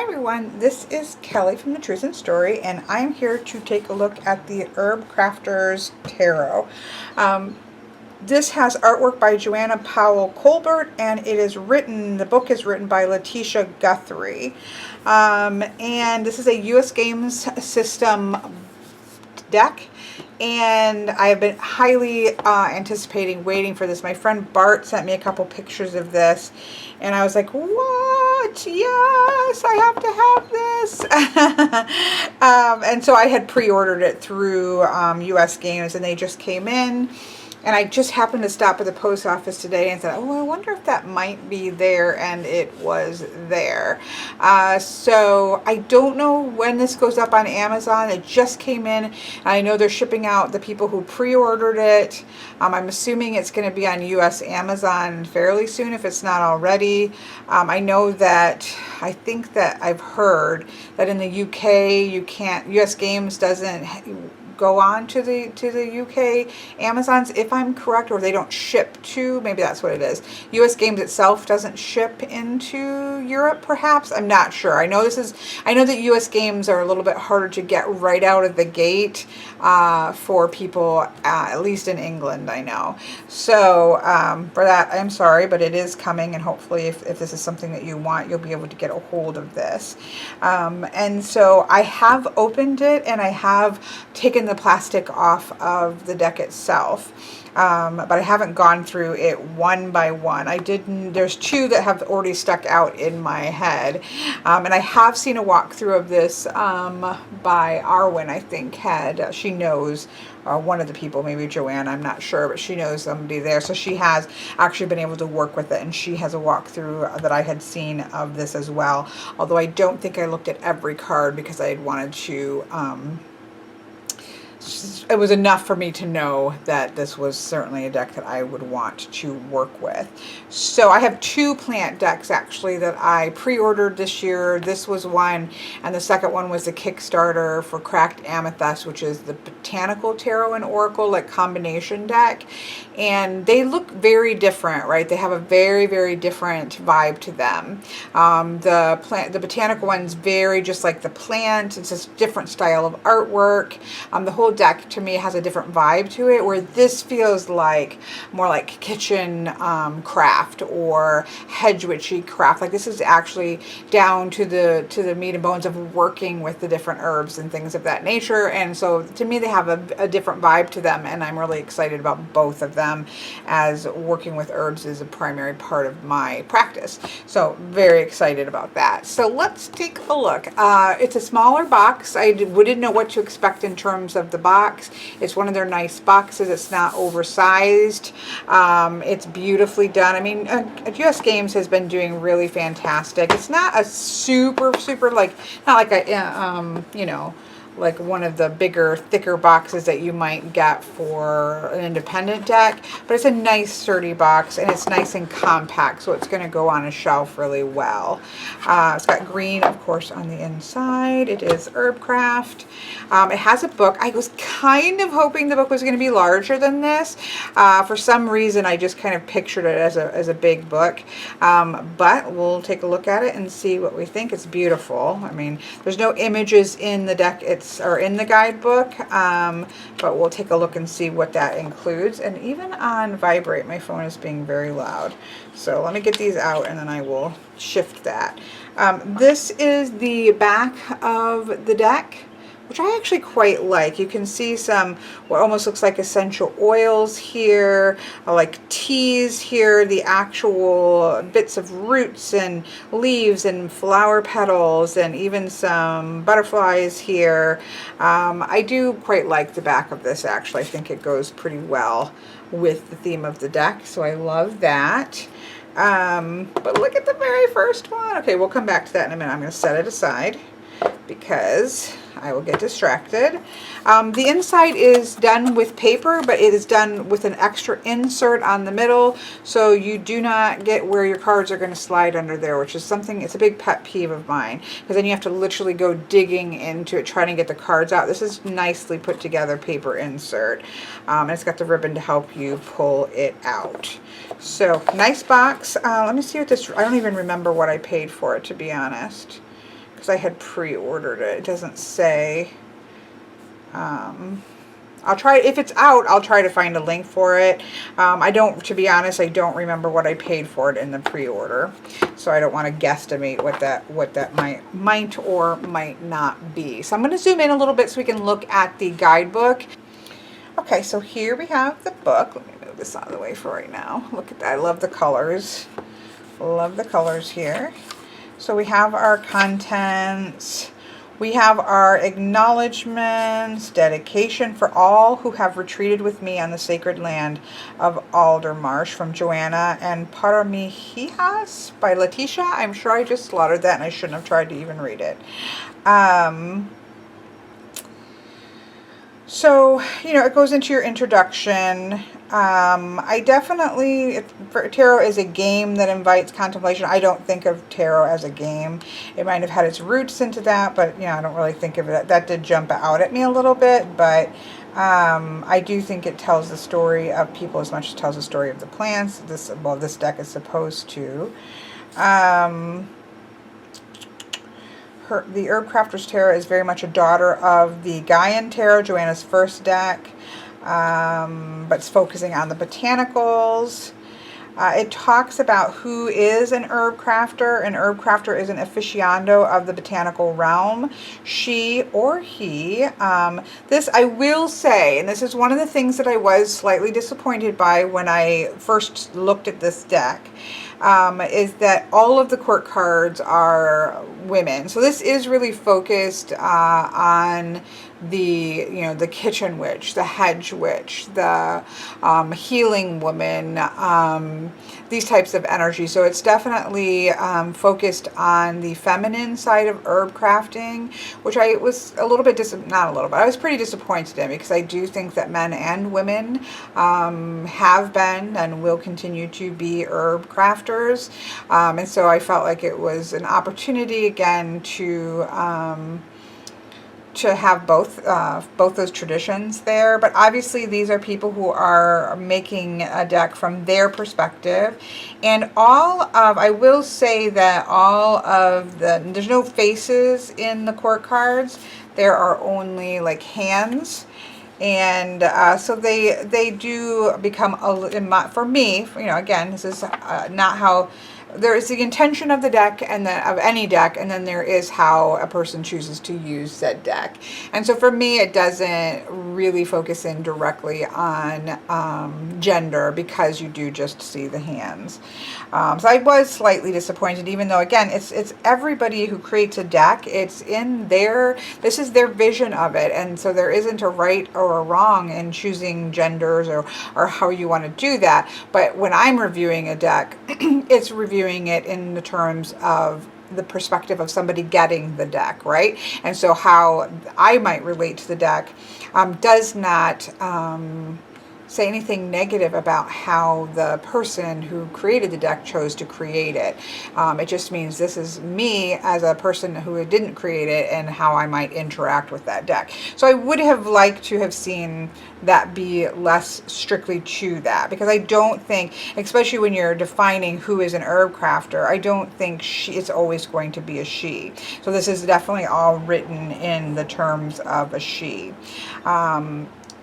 everyone, this is Kelly from The Truth and Story, and I'm here to take a look at the Herbcrafter's Tarot. This has artwork by Joanna Powell Colbert, and the book is written by Letitia Guthrie. And this is a US Games System deck, and I have been highly anticipating waiting for this. My friend Bart sent me a couple pictures of this, and I was like, what? Yes, I have to have this. And so I had pre-ordered it through US Games, and they just came in. And I just happened to stop at the post office today and said, oh, I wonder if that might be there, and it was there. So I don't know when this goes up on Amazon. It just came in. I know they're shipping out the people who pre-ordered it. I'm assuming it's going to be on US Amazon fairly soon if it's not already. I think that I've heard that in the UK, US Games doesn't go on to the UK Amazons, if I'm correct, or they don't ship to, maybe that's what it is. US Games itself doesn't ship into Europe, perhaps. I'm not sure. I know that US Games are a little bit harder to get right out of the gate for people, at least in England, I know. So for that, I'm sorry, but it is coming, and hopefully if this is something that you want, you'll be able to get a hold of this. And so I have opened it, and I have taken the plastic off of the deck itself, but I haven't gone through it one by one. There's two that have already stuck out in my head, and I have seen a walkthrough of this by Arwen, I think, she knows one of the people, maybe Joanne, I'm not sure, but she knows somebody there, so she has actually been able to work with it, and she has a walkthrough that I had seen of this as well, although I don't think I looked at every card because I had wanted to it was enough for me to know that this was certainly a deck that I would want to work with. So I have two plant decks actually that I pre-ordered this year. This was one, and the second one was the Kickstarter for Cracked Amethyst, which is the Botanical Tarot and Oracle like combination deck. And they look very different, right? They have a very, very different vibe to them. The Botanical one's very just like the plant. It's a different style of artwork. The whole deck to me has a different vibe to it, where this feels like more like kitchen craft or hedge witchy craft. Like this is actually down to the meat and bones of working with the different herbs and things of that nature. And so to me, they have a different vibe to them, and I'm really excited about both of them, as working with herbs is a primary part of my practice. So very excited about that. So let's take a look. It's a smaller box. We didn't know what to expect in terms of the box. It's one of their nice boxes. It's not oversized. It's beautifully done. I mean, US Games has been doing really fantastic. It's not a super like, not like a like one of the bigger, thicker boxes that you might get for an independent deck, but it's a nice sturdy box, and it's nice and compact, so it's going to go on a shelf really well. It's got green, of course, on the inside. It is Herbcraft. It has a book. I was kind of hoping the book was going to be larger than this. For some reason, I just kind of pictured it as a big book, but we'll take a look at it and see what we think. It's beautiful. I mean, there's no images in the deck or in the guidebook, but we'll take a look and see what that includes. And even on vibrate, my phone is being very loud, so let me get these out and then I will shift that. This is the back of the deck, which I actually quite like. You can see some what almost looks like essential oils here, like teas here, the actual bits of roots and leaves and flower petals, and even some butterflies here. I do quite like the back of this, actually. I think it goes pretty well with the theme of the deck, so I love that. But look at the very first one. Okay, we'll come back to that in a minute. I'm going to set it aside because I will get distracted. The inside is done with paper, but it is done with an extra insert on the middle, so you do not get where your cards are going to slide under there, which is something, it's a big pet peeve of mine, because then you have to literally go digging into it trying to get the cards out. This is nicely put together paper insert, and it's got the ribbon to help you pull it out. So nice box. Let me see what this, I don't even remember what I paid for it, to be honest. because I had pre-ordered it. It doesn't say. I'll try, if it's out, I'll try to find a link for it. To be honest, I don't remember what I paid for it in the pre-order, so I don't want to guesstimate what that might or might not be. So I'm going to zoom in a little bit so we can look at the guidebook. Okay, so here we have the book. Let me move this out of the way for right now. Look at that. I love the colors. Love the colors here. So we have our contents. We have our acknowledgments, dedication for all who have retreated with me on the sacred land of Aldermarsh, from Joanna and Paramihijas by Letitia. I'm sure I just slaughtered that and I shouldn't have tried to even read it. So, it goes into your introduction. I definitely, tarot is a game that invites contemplation. I don't think of tarot as a game. It might have had its roots into that, but, I don't really think of it. That did jump out at me a little bit, but I do think it tells the story of people as much as it tells the story of the plants. This deck is supposed to. The Herbcrafter's Tarot is very much a daughter of the Gaian Tarot, Joanna's first deck, but it's focusing on the botanicals. It talks about who is an herb crafter. An herb crafter is an aficionado of the botanical realm, she or he. This, I will say, and this is one of the things that I was slightly disappointed by when I first looked at this deck, is that all of the court cards are women. So this is really focused on the the kitchen witch, the hedge witch, the healing woman, these types of energy. So it's definitely focused on the feminine side of herb crafting, which I was a little bit I was pretty disappointed in, because I do think that men and women have been and will continue to be herb crafters, and so I felt like it was an opportunity again to have both those traditions there. But obviously these are people who are making a deck from their perspective, and I will say that there's no faces in the court cards. There are only like hands, and so they do become for me, again, this is not how. There is the intention of the deck and of any deck, and then there is how a person chooses to use said deck. And so for me, it doesn't really focus in directly on gender, because you do just see the hands. So I was slightly disappointed, even though, again, it's everybody who creates a deck. This is their vision of it, and so there isn't a right or a wrong in choosing genders or how you want to do that. But when I'm reviewing a deck, it's reviewing it in the terms of the perspective of somebody getting the deck, right? And so how I might relate to the deck does not say anything negative about how the person who created the deck chose to create it. It just means this is me as a person who didn't create it and how I might interact with that deck. So I would have liked to have seen that be less strictly to that, because I don't think, especially when you're defining who is an herb crafter, I don't think it's always going to be a she. So this is definitely all written in the terms of a she.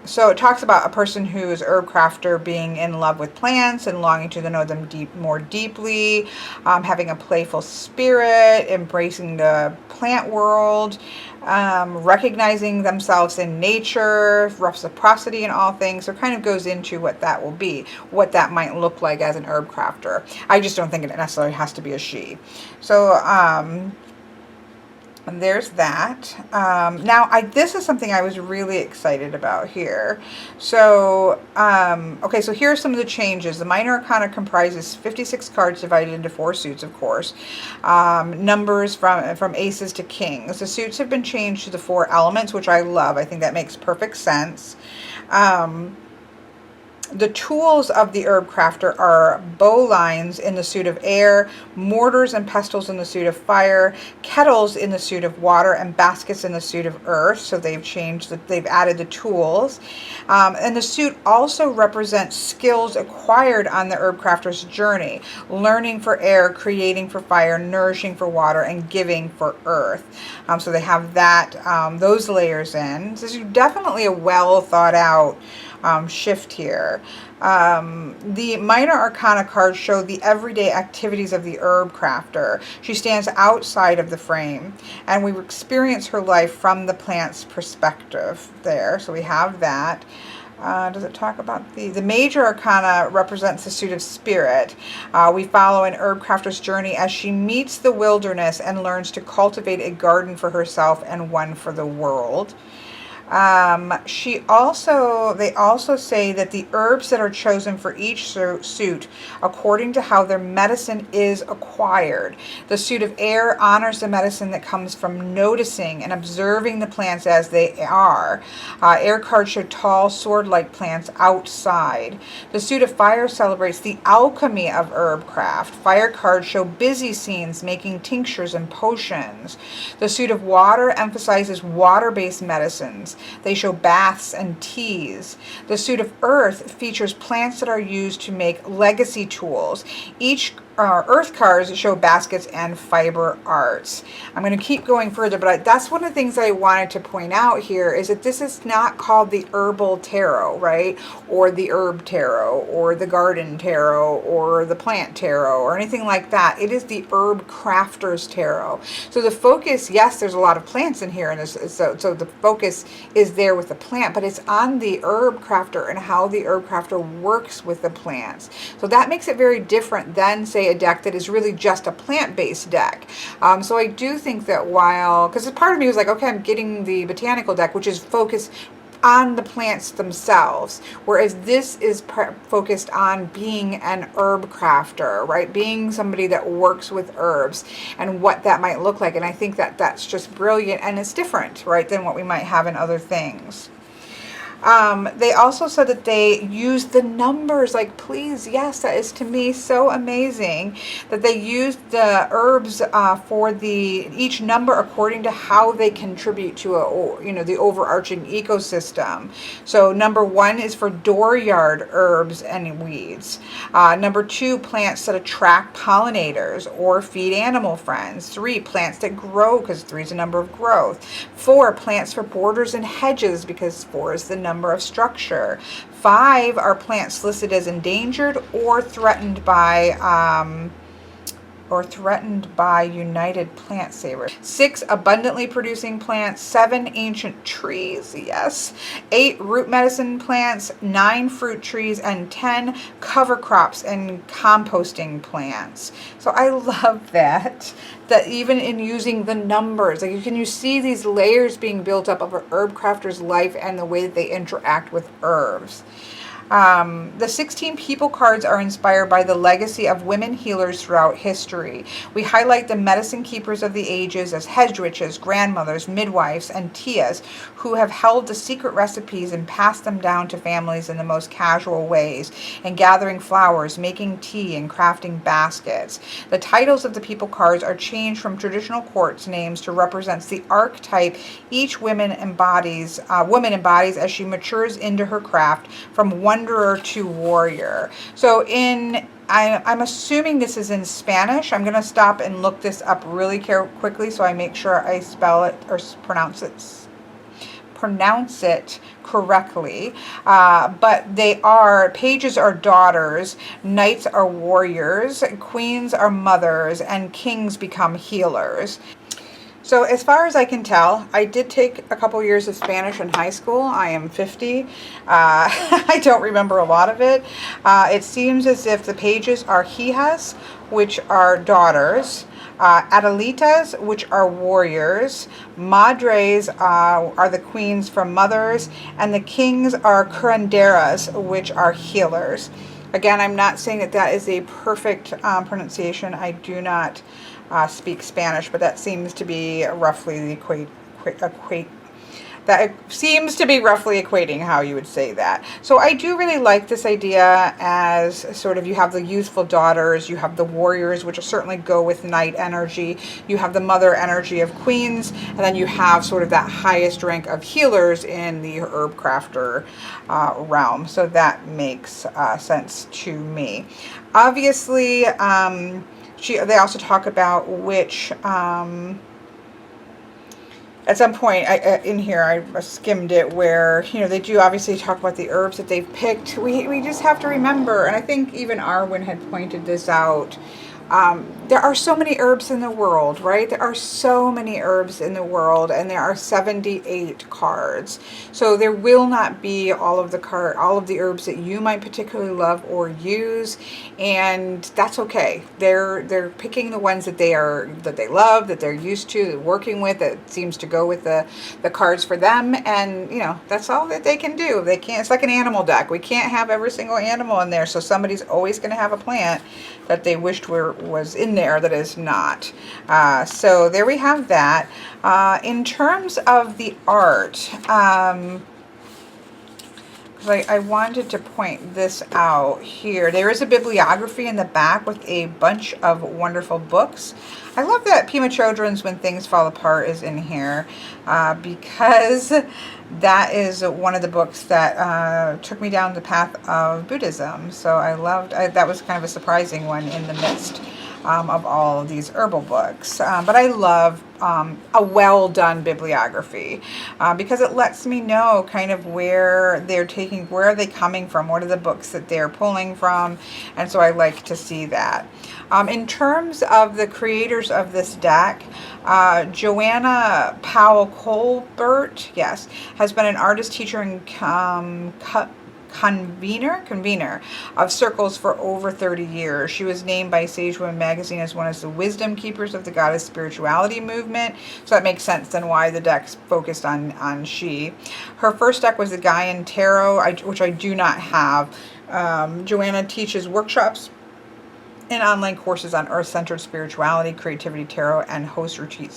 So it talks about a person who is herb crafter being in love with plants and longing to know them more deeply, having a playful spirit, embracing the plant world, recognizing themselves in nature, reciprocity in all things. So it kind of goes into what that will be, what that might look like as an herb crafter. I just don't think it necessarily has to be a she. So and there's that. Now, this is something I was really excited about here. So, okay, so here are some of the changes. The Minor Arcana comprises 56 cards divided into 4 suits, of course. Numbers from aces to kings. The suits have been changed to the 4 elements, which I love. I think that makes perfect sense. The tools of the herb crafter are bowlines in the suit of air, mortars and pestles in the suit of fire, kettles in the suit of water, and baskets in the suit of earth. So they've changed, they've added the tools. And the suit also represents skills acquired on the herb crafter's journey, learning for air, creating for fire, nourishing for water, and giving for earth. So they have that, those layers in. This is definitely a well thought out shift here. The minor arcana cards show the everyday activities of the herb crafter. She stands outside of the frame, and we experience her life from the plant's perspective there. So we have that. Does it talk about the major arcana represents the suit of spirit. We follow an herb crafter's journey as she meets the wilderness and learns to cultivate a garden for herself and one for the world. They also say that the herbs that are chosen for each suit according to how their medicine is acquired. The suit of air honors the medicine that comes from noticing and observing the plants as they are. Air cards show tall sword-like plants outside. The suit of fire celebrates the alchemy of herb craft. Fire cards show busy scenes making tinctures and potions. The suit of water emphasizes water-based medicines. They show baths and teas. The suit of earth features plants that are used to make legacy tools. Each earth cards show baskets and fiber arts. I'm going to keep going further, but that's one of the things I wanted to point out here is that this is not called the herbal tarot, right? Or the herb tarot, or the garden tarot, or the plant tarot, or anything like that. It is the herb crafter's tarot. So the focus, yes, there's a lot of plants in here, and so the focus is there with the plant, but it's on the herb crafter and how the herb crafter works with the plants. So that makes it very different than, say, a deck that is really just a plant-based deck. So I do think that because part of me was like, okay, I'm getting the botanical deck, which is focused on the plants themselves, whereas this is focused on being an herb crafter, right? Being somebody that works with herbs and what that might look like. And I think that that's just brilliant, and it's different, right, than what we might have in other things. They also said that they used the numbers, like, please, yes, that is to me so amazing that they used the herbs for each number according to how they contribute to the overarching ecosystem. So number 1 is for dooryard herbs and weeds. Number 2, plants that attract pollinators or feed animal friends. 3, plants that grow, because 3 is the number of growth. 4, plants for borders and hedges, because 4 is the number of structure. 5 are plants listed as endangered or threatened by United Plant Savers. 6, abundantly producing plants. 7, ancient trees, yes. 8, root medicine plants. 9, fruit trees. And 10, cover crops and composting plants. So I love that even in using the numbers, like, can you see these layers being built up of an herb crafter's life and the way that they interact with herbs. The 16 people cards are inspired by the legacy of women healers throughout history. We highlight the medicine keepers of the ages as hedge witches, grandmothers, midwives, and tias who have held the secret recipes and passed them down to families in the most casual ways, and gathering flowers, making tea, and crafting baskets. The titles of the people cards are changed from traditional quartz names to represent the archetype each woman embodies as she matures into her craft, from wanderer to warrior. So I'm assuming this is in Spanish. I'm going to stop and look this up really quickly so I make sure I spell it or pronounce it correctly. But pages are daughters, knights are warriors, queens are mothers, and kings become healers. So as far as I can tell, I did take a couple years of Spanish in high school. I am 50. I don't remember a lot of it. It seems as if the pages are hijas, which are daughters, Adelitas, which are warriors, madres are the queens from mothers, and the kings are curanderas, which are healers. Again, I'm not saying that is a perfect pronunciation. I do not speak Spanish, but that seems to be roughly the that seems to be roughly equating how you would say that. So I do really like this idea as sort of, you have the youthful daughters, you have the warriors, which will certainly go with knight energy, you have the mother energy of queens, and then you have sort of that highest rank of healers in the Herbcrafter realm. So that makes sense to me. Obviously, they also talk about which... at some point in here, I skimmed it, where, you know, they do obviously talk about the herbs that they've picked. We just have to remember, and I think even Arwen had pointed this out, there are so many herbs in the world, right? There are so many herbs in the world, and there are 78 cards. So there will not be all of the herbs that you might particularly love or use, and that's okay. They're picking the ones that they love, that they're used to working with, that seems to go with the cards for them, and you know, that's all that they can do. They can't. It's like an animal deck. We can't have every single animal in there, so somebody's always going to have a plant that they wished was in there that is not. So there we have that. In terms of the art, I wanted to point this out here. There is a bibliography in the back with a bunch of wonderful books. I love that Pema Chodron's When Things Fall Apart is in here, because that is one of the books that took me down the path of Buddhism. So that was kind of a surprising one in the midst of all of these herbal books. But I love a well done bibliography, because it lets me know kind of where are they coming from, what are the books that they're pulling from, and so I like to see that. In terms of the creators of this deck, Joanna Powell Colbert, yes, has been an artist, teacher, and convener of circles for over 30 years. She was named by Sage Women magazine as one of the wisdom keepers of the goddess spirituality movement. So that makes sense then why the deck's focused on she. Her first deck was the Gaian Tarot, which I do not have. Joanna teaches workshops and online courses on earth-centered spirituality, creativity, tarot, and hosts retreats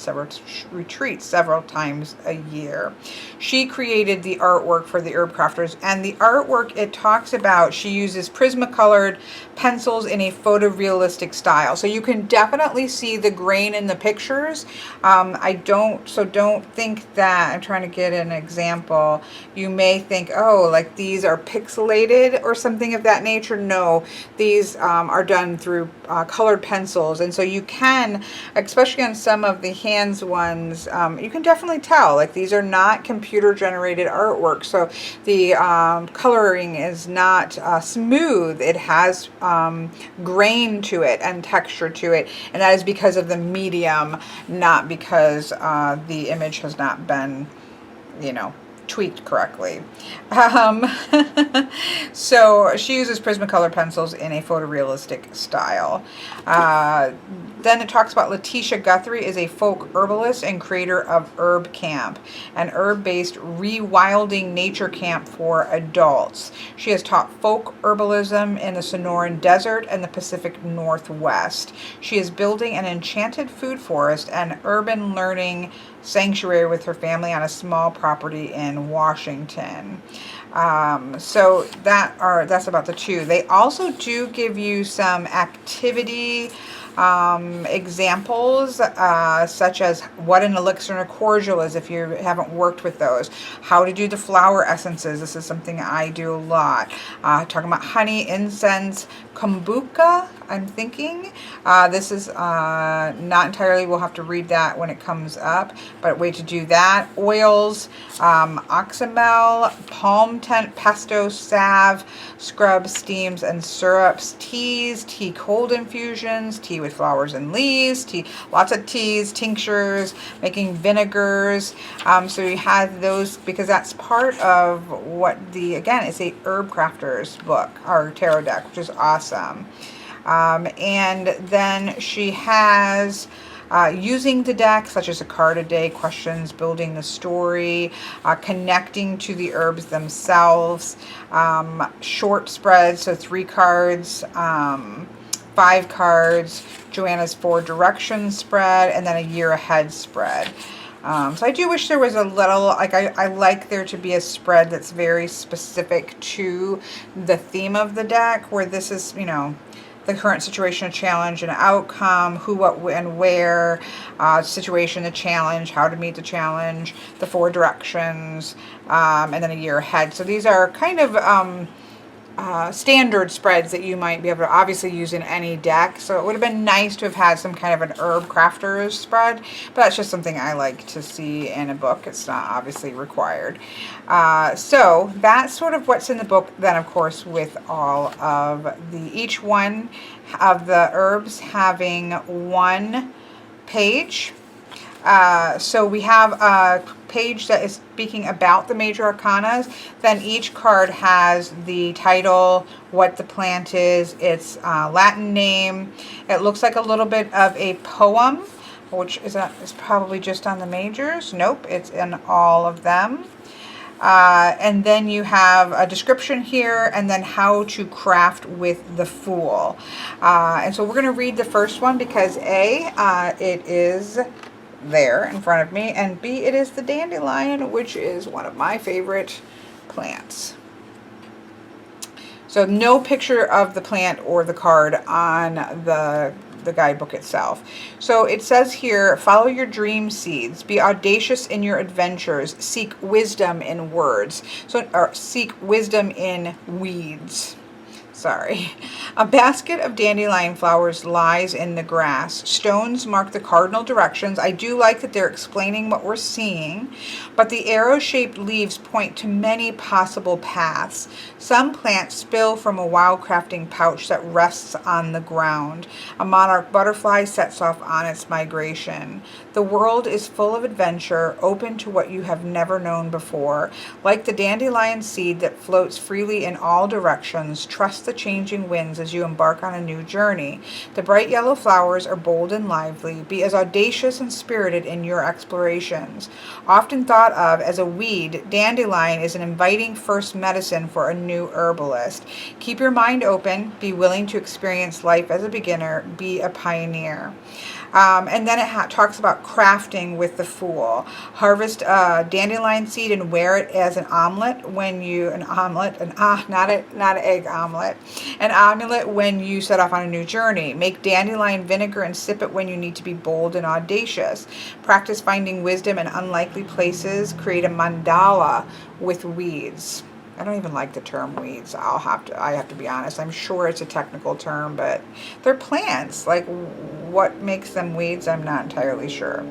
several times a year. She created the artwork for the Herbcrafters, and the artwork, it talks about, she uses Prismacolor pencils in a photorealistic style. So you can definitely see the grain in the pictures. Don't think that, I'm trying to get an example. You may think, oh, like these are pixelated or something of that nature. No, these are done through colored pencils, and so you can, especially on some of the hands ones, you can definitely tell, like, these are not computer generated artwork. So the coloring is not smooth. It has grain to it and texture to it, and that is because of the medium, not because the image has not been, you know, tweaked correctly. So she uses Prismacolor pencils in a photorealistic style. Then it talks about Letitia Guthrie is a folk herbalist and creator of Herb Camp, an herb-based rewilding nature camp for adults. She has taught folk herbalism in the Sonoran Desert and the Pacific Northwest. She is building an enchanted food forest and urban learning sanctuary with her family on a small property in Washington. So that's about the two. They also do give you some activity examples, such as what an elixir and a cordial is if you haven't worked with those, how to do the flower essences. This is something I do a lot. Talking about honey, incense, kombucha, I'm thinking. This is not entirely, we'll have to read that when it comes up, but a way to do that. Oils, oxymel, palm tent, pesto, salve, scrubs, steams, and syrups, teas, tea cold infusions, tea with flowers and leaves, tea, lots of teas, tinctures, making vinegars. So you have those because that's part of what again, it's a Herbcrafter's book, or tarot deck, which is awesome. And then she has using the deck, such as a card a day, questions, building the story, connecting to the herbs themselves, short spreads, so 3 cards, 5 cards, Joanna's 4 direction spread, and then a year ahead spread. So I do wish there was a little, like I like there to be a spread that's very specific to the theme of the deck, where this is, you know, the current situation, a challenge, an outcome, who, what, when, where, situation, a challenge, how to meet the challenge, the 4 directions, and then a year ahead. So these are kind of standard spreads that you might be able to obviously use in any deck. So it would have been nice to have had some kind of an Herbcrafter spread, but that's just something I like to see in a book. It's not obviously required. So that's sort of what's in the book then, of course, with all of each one of the herbs having 1 page. So we have a page that is speaking about the major arcanas. Then each card has the title, what the plant is, its Latin name. It looks like a little bit of a poem, which is probably just on the majors. Nope, it's in all of them. And then you have a description here, and then how to craft with the Fool. And so we're going to read the first one because A, it is there in front of me, and B, it is the dandelion, which is one of my favorite plants. So no picture of the plant or the card on the guidebook itself. So it says here, follow your dream seeds, be audacious in your adventures, seek wisdom in words. So, or seek wisdom in weeds. Sorry. A basket of dandelion flowers lies in the grass. Stones mark the cardinal directions. I do like that they're explaining what we're seeing, but the arrow-shaped leaves point to many possible paths. Some plants spill from a wildcrafting pouch that rests on the ground. A monarch butterfly sets off on its migration. The world is full of adventure, open to what you have never known before. Like the dandelion seed that floats freely in all directions, trust the changing winds as you embark on a new journey. The bright yellow flowers are bold and lively. Be as audacious and spirited in your explorations. Often thought of as a weed, dandelion is an inviting first medicine for a new herbalist. Keep your mind open. Be willing to experience life as a beginner. Be a pioneer. And then it talks about crafting with the Fool. Harvest dandelion seed and wear it as an omelet when you, not an egg omelet, an amulet when you set off on a new journey. Make dandelion vinegar and sip it when you need to be bold and audacious. Practice finding wisdom in unlikely places. Create a mandala with weeds. I don't even like the term weeds. I have to be honest. I'm sure it's a technical term, but they're plants. Like, what makes them weeds, I'm not entirely sure.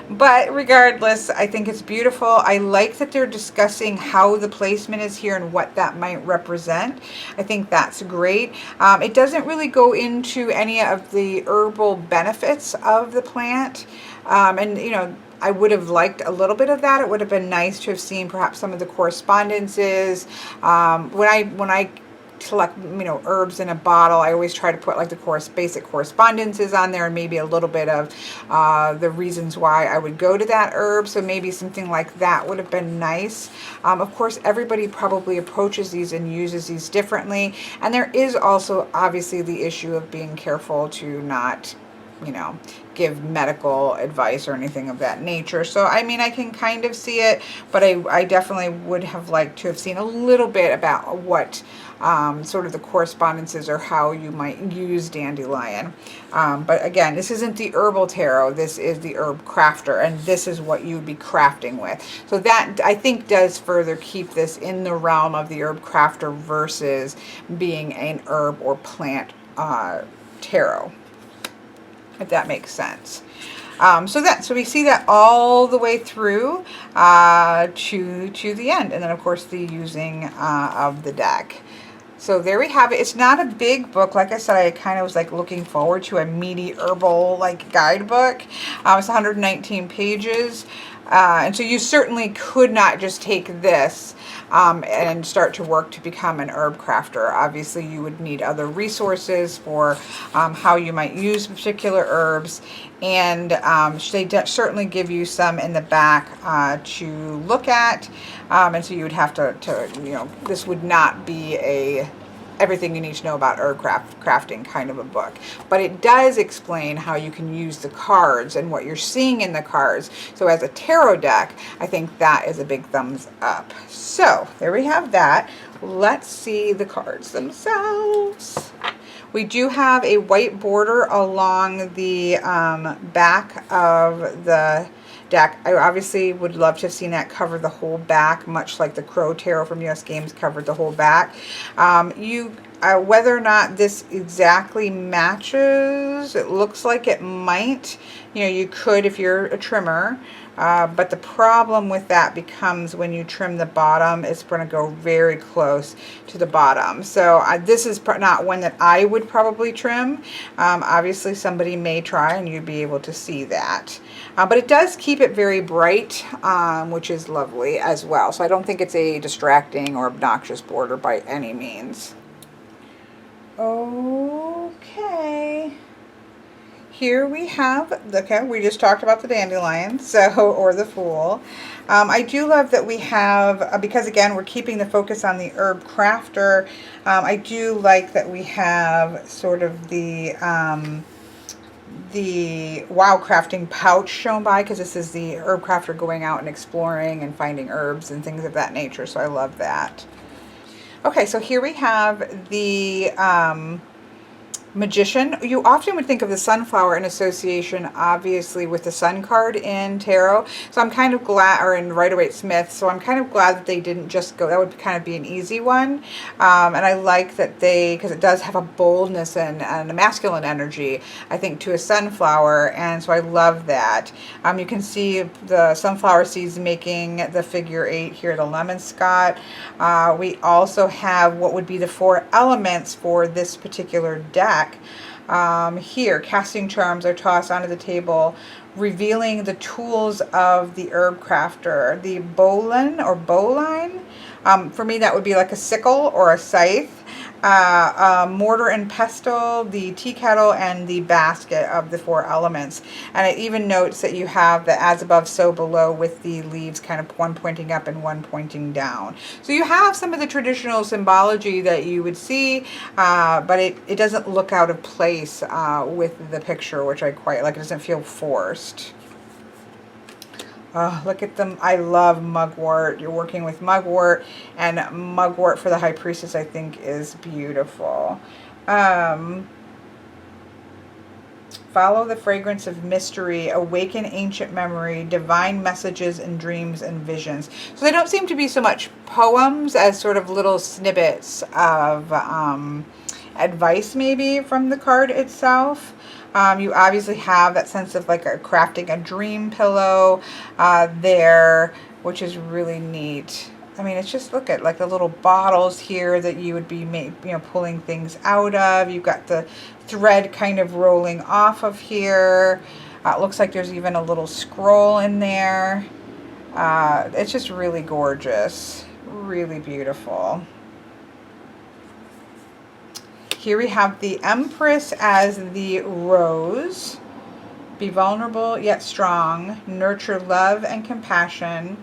But regardless, I think it's beautiful. I like that they're discussing how the placement is here and what that might represent. I think that's great. It doesn't really go into any of the herbal benefits of the plant. And, you know, I would have liked a little bit of that. It would have been nice to have seen perhaps some of the correspondences. When I select, you know, herbs in a bottle, I always try to put like the basic correspondences on there and maybe a little bit of the reasons why I would go to that herb. So maybe something like that would have been nice. Of course, everybody probably approaches these and uses these differently. And there is also obviously the issue of being careful to not, you know, give medical advice or anything of that nature. So, I mean, I can kind of see it, but I definitely would have liked to have seen a little bit about what sort of the correspondences or how you might use dandelion. But again, this isn't the herbal tarot. This is the Herbcrafter, and this is what you'd be crafting with. So that, I think, does further keep this in the realm of the Herbcrafter versus being an herb or plant tarot, if that makes sense. So we see that all the way through to the end, and then of course the using of the deck. So there we have it. It's not a big book. Like I said, I kind of was like looking forward to a meaty herbal like guidebook. It's 119 pages. And so you certainly could not just take this and start to work to become an Herbcrafter. Obviously, you would need other resources for how you might use particular herbs. And they certainly give you some in the back to look at. And so you would have to, you know, this would not be a everything you need to know about herb crafting kind of a book. But it does explain how you can use the cards and what you're seeing in the cards. So as a tarot deck, I think that is a big thumbs up. So there we have that. Let's see the cards themselves. We do have a white border along the back of the deck. I obviously would love to have seen that cover the whole back, much like the Crow Tarot from US Games covered the whole back. Whether or not this exactly matches, it looks like it might. You know, you could if you're a trimmer, but the problem with that becomes when you trim the bottom, it's going to go very close to the bottom. So this is not one that I would probably trim. Obviously somebody may try and you'd be able to see that. But it does keep it very bright, which is lovely as well. So I don't think it's a distracting or obnoxious border by any means. Okay. Here we have, okay, we just talked about the dandelion, so, or the fool. I do love that we have, because again, we're keeping the focus on the Herbcrafter, I do like that we have sort of the wow crafting pouch shown by, because this is the Herbcrafter going out and exploring and finding herbs and things of that nature, so I love that. Okay, so here we have the Magician. You often would think of the sunflower in association, obviously, with the sun card in tarot. So I'm kind of glad, or in Rider-Waite-Smith, so I'm kind of glad that they didn't just go, that would kind of be an easy one. And I like that they, because it does have a boldness and a masculine energy, I think, to a sunflower, and so I love that. You can see the sunflower seeds making the figure 8 here, the lemon Scott. We also have what would be the 4 elements for this particular deck. Here, casting charms are tossed onto the table, revealing the tools of the Herbcrafter. The bowline or bowline, for me that would be like a sickle or a scythe. Mortar and pestle, the tea kettle, and the basket of the 4 elements. And it even notes that you have the as above, so below, with the leaves kind of one pointing up and one pointing down. So you have some of the traditional symbology that you would see, but it doesn't look out of place with the picture, which I quite like. It doesn't feel forced. Oh, look at them. I love mugwort. You're working with mugwort, and mugwort for the High Priestess, I think, is beautiful. Follow the fragrance of mystery, awaken ancient memory, divine messages in dreams and visions. So they don't seem to be so much poems as sort of little snippets of advice maybe from the card itself. You obviously have that sense of like crafting a dream pillow there, which is really neat. I mean, it's just, look at like the little bottles here that you would be pulling things out of. You've got the thread kind of rolling off of here. It looks like there's even a little scroll in there. It's just really gorgeous, really beautiful. Here we have the Empress as the rose. Be vulnerable yet strong. Nurture love and compassion.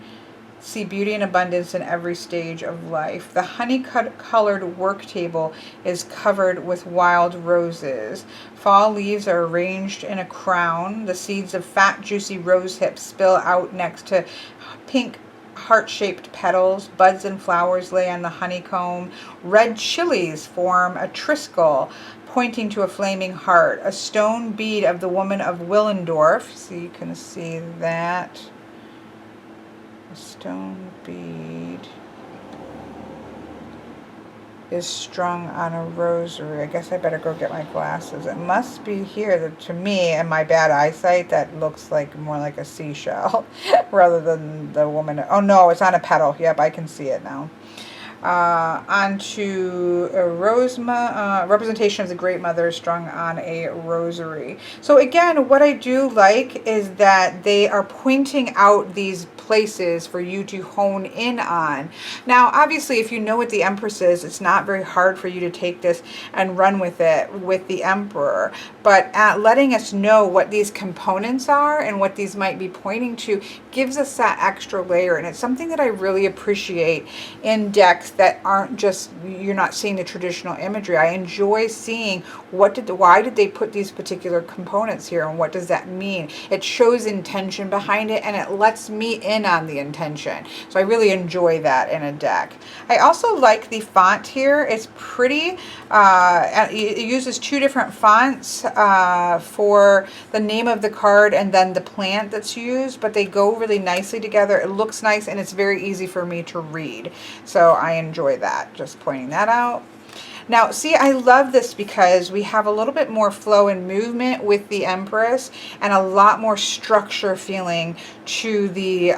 See beauty and abundance in every stage of life. The honey-colored work table is covered with wild roses. Fall leaves are arranged in a crown. The seeds of fat, juicy rose hips spill out next to pink heart-shaped petals. Buds and flowers lay on the honeycomb. Red chilies form a triskel pointing to a flaming heart. A stone bead of the woman of Willendorf, so you can see that. A stone bead is strung on a rosary. I guess I better go get my glasses. It must be here. That, to me and my bad eyesight, that looks like more like a seashell rather than the woman. Oh no, it's on a petal. Yep, I can see it now. Onto a representation of the Great Mother strung on a rosary. So again, what I do like is that they are pointing out these places for you to hone in on. Now, obviously, if you know what the Empress is, it's not very hard for you to take this and run with it with the Emperor. But letting us know what these components are and what these might be pointing to gives us that extra layer. And it's something that I really appreciate in decks that aren't just, you're not seeing the traditional imagery. I enjoy seeing why did they put these particular components here, and what does that mean? It shows intention behind it, and it lets me in on the intention. So I really enjoy that in a deck. I also like the font here. It's pretty. It uses two different fonts for the name of the card and then the plant that's used, but they go really nicely together. It looks nice, and it's very easy for me to read. So I enjoy that. Just pointing that out. Now, see, I love this because we have a little bit more flow and movement with the Empress, and a lot more structure feeling to the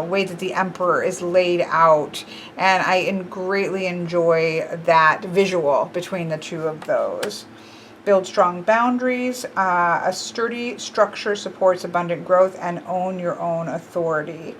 way that the Emperor is laid out. And I greatly enjoy that visual between the two of those. Build strong boundaries. A sturdy structure supports abundant growth, and own your own authority.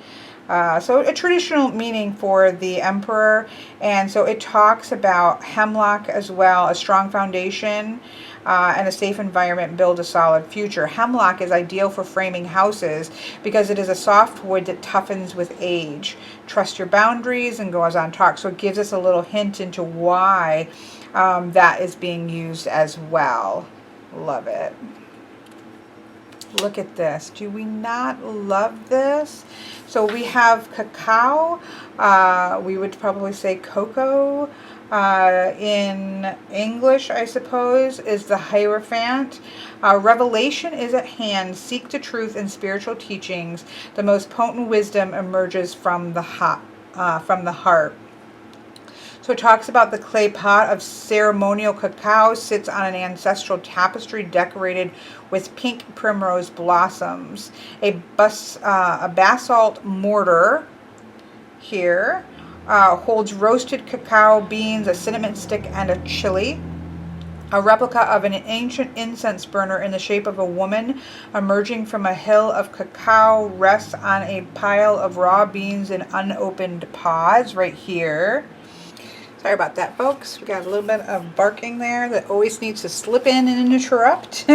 So a traditional meaning for the Emperor, and so it talks about hemlock as well, a strong foundation and a safe environment build a solid future. Hemlock is ideal for framing houses because it is a soft wood that toughens with age. Trust your boundaries, and goes on talk. So it gives us a little hint into why that is being used as well. Love it. Look at this. Do we not love this? So we have cacao. We would probably say cocoa. In English, I suppose, is the Hierophant. Revelation is at hand. Seek the truth in spiritual teachings. The most potent wisdom emerges from the heart. So it talks about the clay pot of ceremonial cacao sits on an ancestral tapestry decorated with pink primrose blossoms. A basalt mortar here holds roasted cacao beans, a cinnamon stick, and a chili. A replica of an ancient incense burner in the shape of a woman emerging from a hill of cacao rests on a pile of raw beans and unopened pods right here. Sorry about that, folks. We got a little bit of barking there that always needs to slip in and interrupt.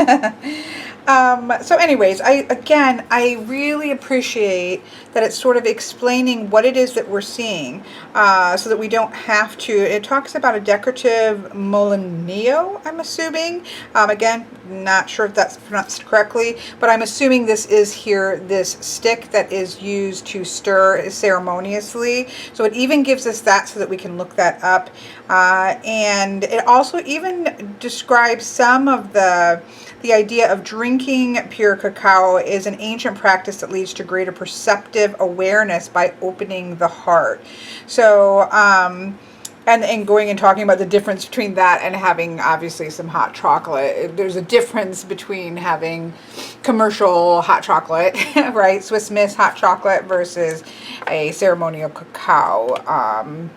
So anyways, I really appreciate that it's sort of explaining what it is that we're seeing so that we don't have to. It talks about a decorative molinillo, I'm assuming. Again, not sure if that's pronounced correctly, but I'm assuming this is here, this stick that is used to stir ceremoniously. So it even gives us that so that we can look that up. And it also even describes some of the idea of drinking pure cacao is an ancient practice that leads to greater perceptive awareness by opening the heart. So, and going and talking about the difference between that and having obviously some hot chocolate. There's a difference between having commercial hot chocolate, right? Swiss Miss hot chocolate versus a ceremonial cacao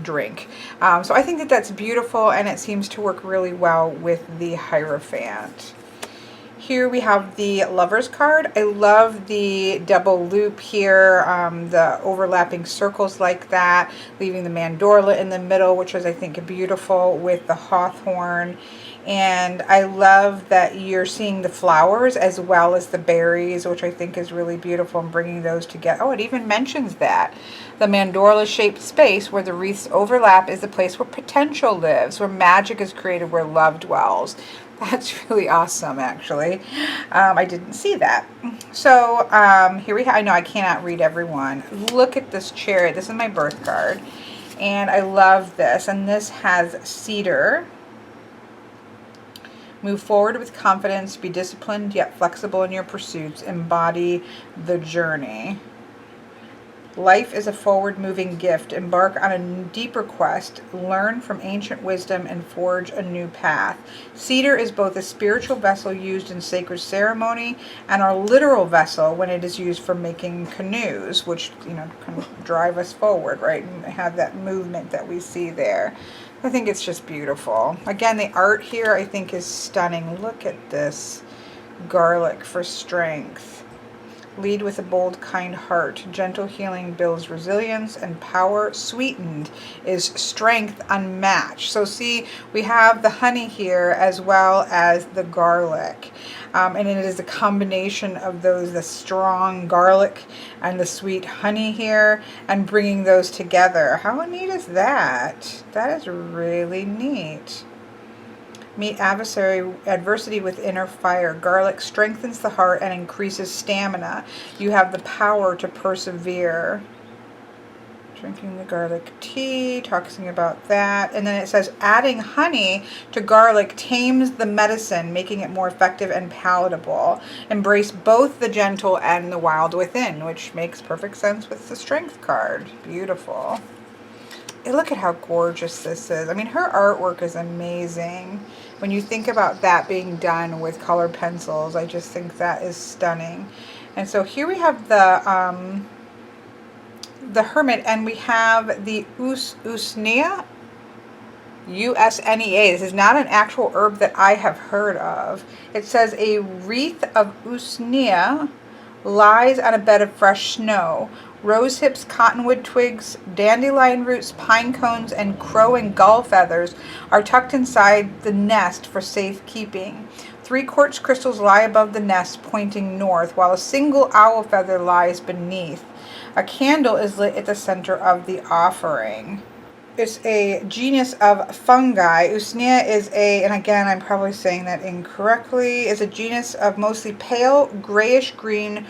drink. So I think that that's beautiful, and it seems to work really well with the Hierophant. Here we have the Lover's card. I love the double loop here, the overlapping circles like that, leaving the mandorla in the middle, which is, I think, beautiful with the hawthorn. And I love that you're seeing the flowers as well as the berries, which I think is really beautiful, and bringing those together. Oh, it even mentions that. The mandorla-shaped space where the wreaths overlap is the place where potential lives, where magic is created, where love dwells. That's really awesome, actually. I didn't see that. So here we have, I know I cannot read everyone. Look at this chariot. This is my birth card. And I love this. And this has cedar. Move forward with confidence. Be disciplined yet flexible in your pursuits. Embody the journey. Life is a forward-moving gift. Embark on a deeper quest. Learn from ancient wisdom and forge a new path. Cedar is both a spiritual vessel used in sacred ceremony and our literal vessel when it is used for making canoes, which, you know, can drive us forward, right? And have that movement that we see there. I think it's just beautiful. Again, the art here I think is stunning. Look at this. Garlic for strength. Lead with a bold, kind heart. Gentle healing builds resilience and power. Sweetened is strength unmatched. So see, we have the honey here as well as the garlic. And it is a combination of those, the strong garlic and the sweet honey here, and bringing those together. How neat is that? That is really neat. Meet adversity with inner fire. Garlic strengthens the heart and increases stamina. You have the power to persevere. Drinking the garlic tea, talking about that. And then it says, adding honey to garlic tames the medicine, making it more effective and palatable. Embrace both the gentle and the wild within, which makes perfect sense with the strength card. Beautiful. Look at how gorgeous this is. I mean, her artwork is amazing. When you think about that being done with colored pencils, I just think that is stunning. And so here we have the hermit, and we have the Usnea, Usnea. This is not an actual herb that I have heard of. It says a wreath of Usnea lies on a bed of fresh snow. Rose hips, cottonwood twigs, dandelion roots, pine cones, and crow and gull feathers are tucked inside the nest for safekeeping. 3 quartz crystals lie above the nest, pointing north, while a single owl feather lies beneath. A candle is lit at the center of the offering. It's a genus of fungi. Usnea is and again, I'm probably saying that incorrectly, is a genus of mostly pale grayish-green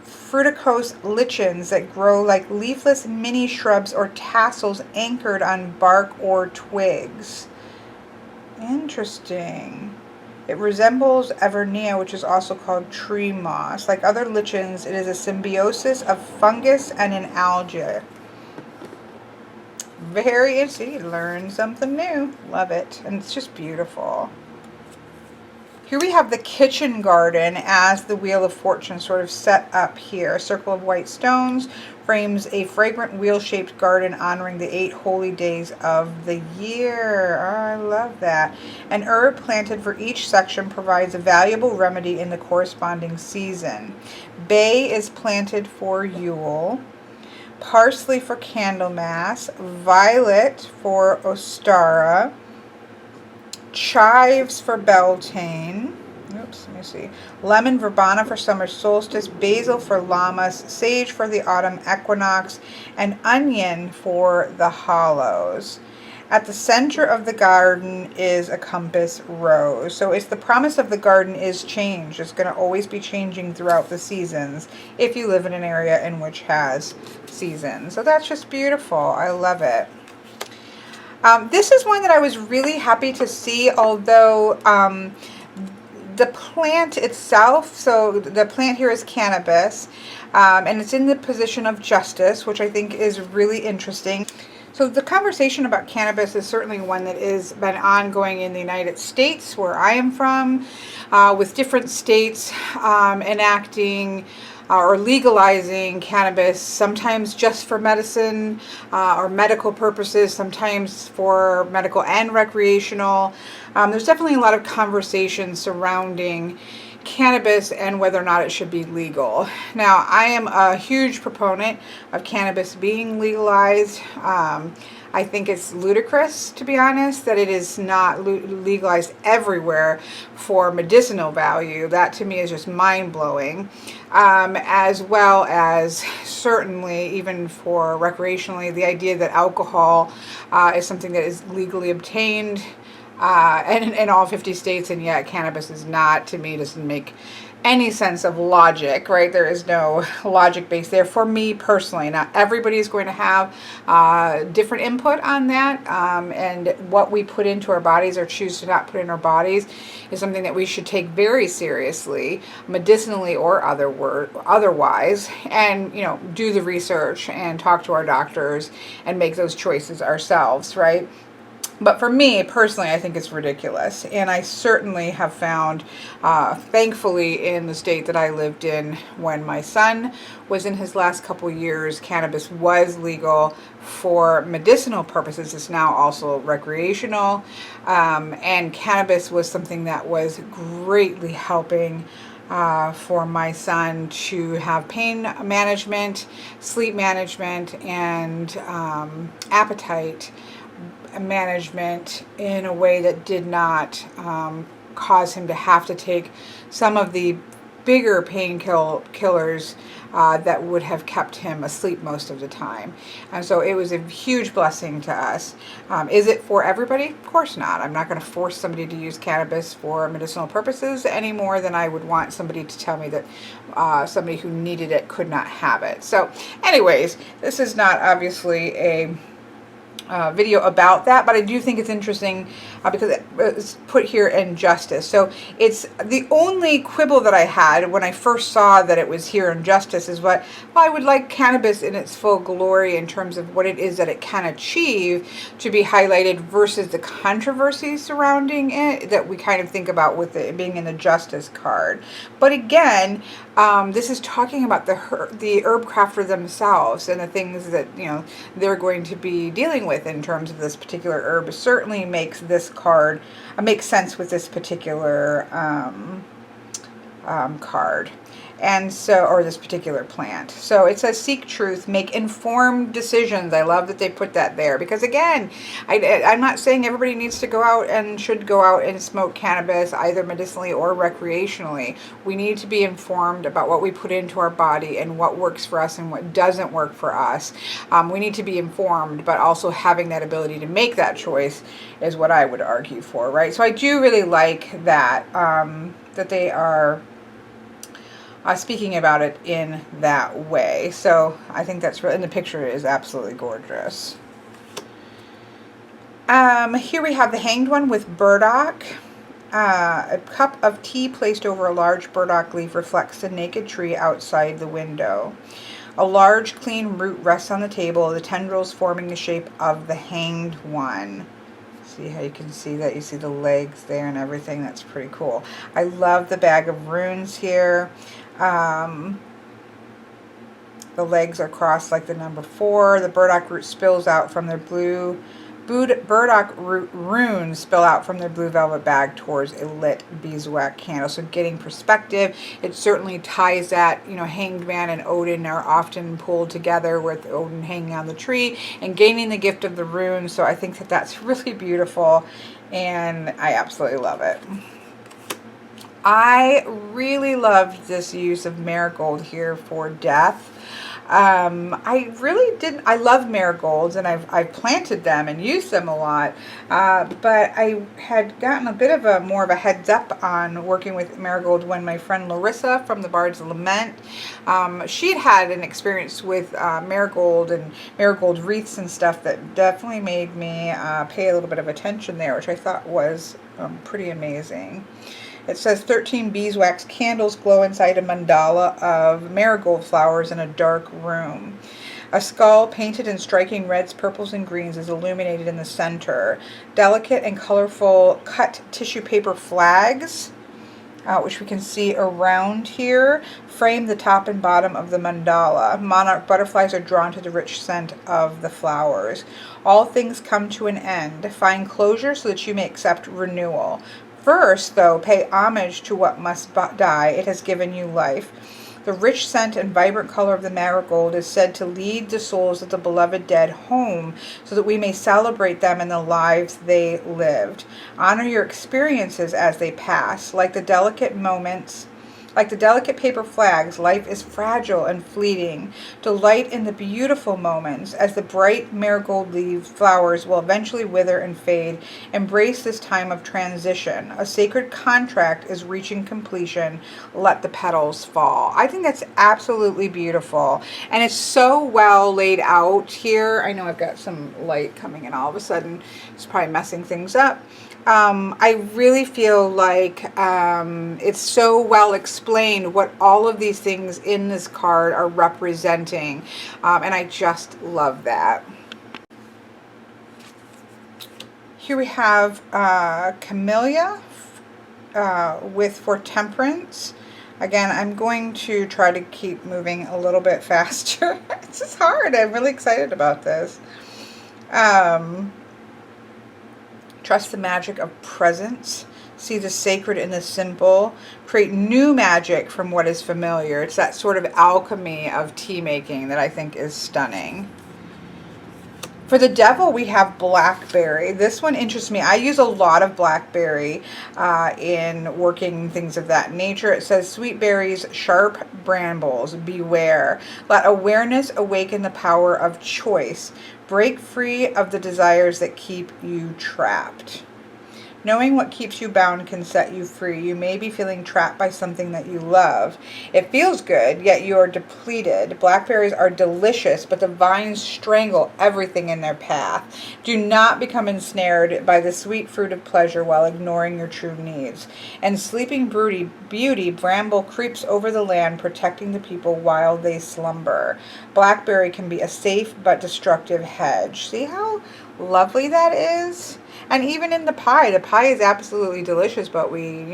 fruticose lichens that grow like leafless mini shrubs or tassels anchored on bark or twigs. Interesting. It resembles Evernia, which is also called tree moss. Like other lichens, it is a symbiosis of fungus and an algae. Very interesting. Learn something new. Love it. And it's just beautiful. Here we have the kitchen garden as the Wheel of Fortune sort of set up here. A circle of white stones frames a fragrant wheel-shaped garden honoring the 8 holy days of the year. Oh, I love that. An herb planted for each section provides a valuable remedy in the corresponding season. Bay is planted for Yule. Parsley for Candlemas. Violet for Ostara. Chives for Beltane. Oops, let me see. Lemon verbena for summer solstice. Basil for Lammas. Sage for the autumn equinox. And onion for the hollows. At the center of the garden is a compass rose. So it's the promise of the garden is change. It's going to always be changing throughout the seasons if you live in an area in which has seasons. So that's just beautiful. I love it. This is one that I was really happy to see, although the plant itself, so the plant here is cannabis, and it's in the position of justice, which I think is really interesting. So the conversation about cannabis is certainly one that has been ongoing in the United States, where I am from, with different states enacting or legalizing cannabis, sometimes just for medicine or medical purposes, sometimes for medical and recreational. There's definitely a lot of conversation surrounding cannabis and whether or not it should be legal. Now, I am a huge proponent of cannabis being legalized. I think it's ludicrous, to be honest, that it is not legalized everywhere for medicinal value. That to me is just mind-blowing. As well as certainly even for recreationally, the idea that alcohol is something that is legally obtained in all 50 states, and yet cannabis is not, to me, doesn't make any sense of logic, right? There is no logic base there for me personally. Now, everybody is going to have different input on that, and what we put into our bodies or choose to not put in our bodies is something that we should take very seriously, medicinally or otherwise, and do the research and talk to our doctors and make those choices ourselves, right? But for me, personally, I think it's ridiculous. And I certainly have found, thankfully, in the state that I lived in when my son was in his last couple years, cannabis was legal for medicinal purposes. It's now also recreational. And cannabis was something that was greatly helping for my son to have pain management, sleep management, and appetite management in a way that did not cause him to have to take some of the bigger painkillers that would have kept him asleep most of the time. And so it was a huge blessing to us. Is it for everybody? Of course not. I'm not going to force somebody to use cannabis for medicinal purposes any more than I would want somebody to tell me that somebody who needed it could not have it. So anyways, this is not obviously a video about that, but I do think it's interesting because it's put here in justice. So it's the only quibble that I had when I first saw that it was here in justice is what, well, I would like cannabis in its full glory in terms of what it is that it can achieve to be highlighted versus the controversy surrounding it that we kind of think about with it being in the justice card. But again, this is talking about the Herbcrafter themselves and the things that, you know, they're going to be dealing with in terms of this particular herb. It certainly makes this card makes sense with this particular card. And so, or this particular plant. So it says, seek truth, make informed decisions. I love that they put that there because again, I'm not saying everybody needs to go out and should go out and smoke cannabis either medicinally or recreationally. We need to be informed about what we put into our body and what works for us and what doesn't work for us. We need to be informed, but also having that ability to make that choice is what I would argue for, right? So I do really like that, that they are speaking about it in that way. So I think that's really, and the picture is absolutely gorgeous. Here we have the Hanged One with burdock. A cup of tea placed over a large burdock leaf reflects the naked tree outside the window. A large clean root rests on the table, the tendrils forming the shape of the Hanged One. See how you can see that? You see the legs there and everything. That's pretty cool. I love the bag of runes here. The legs are crossed like the number 4. The burdock root spills out from their burdock root runes spill out from their blue velvet bag towards a lit beeswax candle. So getting perspective, it certainly ties that, you know, Hanged Man and Odin are often pulled together with Odin hanging on the tree and gaining the gift of the runes. So I think that that's really beautiful and I absolutely love it. I really loved this use of marigold here for death. I love marigolds and I've planted them and used them a lot, but I had gotten a bit of more of a heads up on working with marigold when my friend Larissa from the Bard's Lament, she'd had an experience with marigold and marigold wreaths and stuff that definitely made me pay a little bit of attention there, which I thought was pretty amazing. It says 13 beeswax candles glow inside a mandala of marigold flowers in a dark room. A skull painted in striking reds, purples, and greens is illuminated in the center. Delicate and colorful cut tissue paper flags, which we can see around here, frame the top and bottom of the mandala. Monarch butterflies are drawn to the rich scent of the flowers. All things come to an end. Find closure so that you may accept renewal. First, though, pay homage to what must die. It has given you life. The rich scent and vibrant color of the marigold is said to lead the souls of the beloved dead home so that we may celebrate them and the lives they lived. Honor your experiences as they pass. Like the delicate paper flags, life is fragile and fleeting. Delight in the beautiful moments as the bright marigold leaf flowers will eventually wither and fade. Embrace this time of transition. A sacred contract is reaching completion. Let the petals fall. I think that's absolutely beautiful. And it's so well laid out here. I know I've got some light coming in all of a sudden. It's probably messing things up. I really feel like it's so well explained what all of these things in this card are representing, and I just love that. Here we have Camellia with For Temperance. Again, I'm going to try to keep moving a little bit faster. It's just hard. I'm really excited about this. Trust the magic of presence. See the sacred in the simple. Create new magic from what is familiar. It's that sort of alchemy of tea making that I think is stunning. For the devil, we have blackberry. This one interests me. I use a lot of blackberry in working things of that nature. It says, sweet berries, sharp brambles, beware. Let awareness awaken the power of choice. Break free of the desires that keep you trapped. Knowing what keeps you bound can set you free. You may be feeling trapped by something that you love. It feels good, yet you are depleted. Blackberries are delicious, but the vines strangle everything in their path. Do not become ensnared by the sweet fruit of pleasure while ignoring your true needs. And sleeping beauty, bramble creeps over the land, protecting the people while they slumber. Blackberry can be a safe but destructive hedge. See how lovely that is? And even in the pie is absolutely delicious, but we,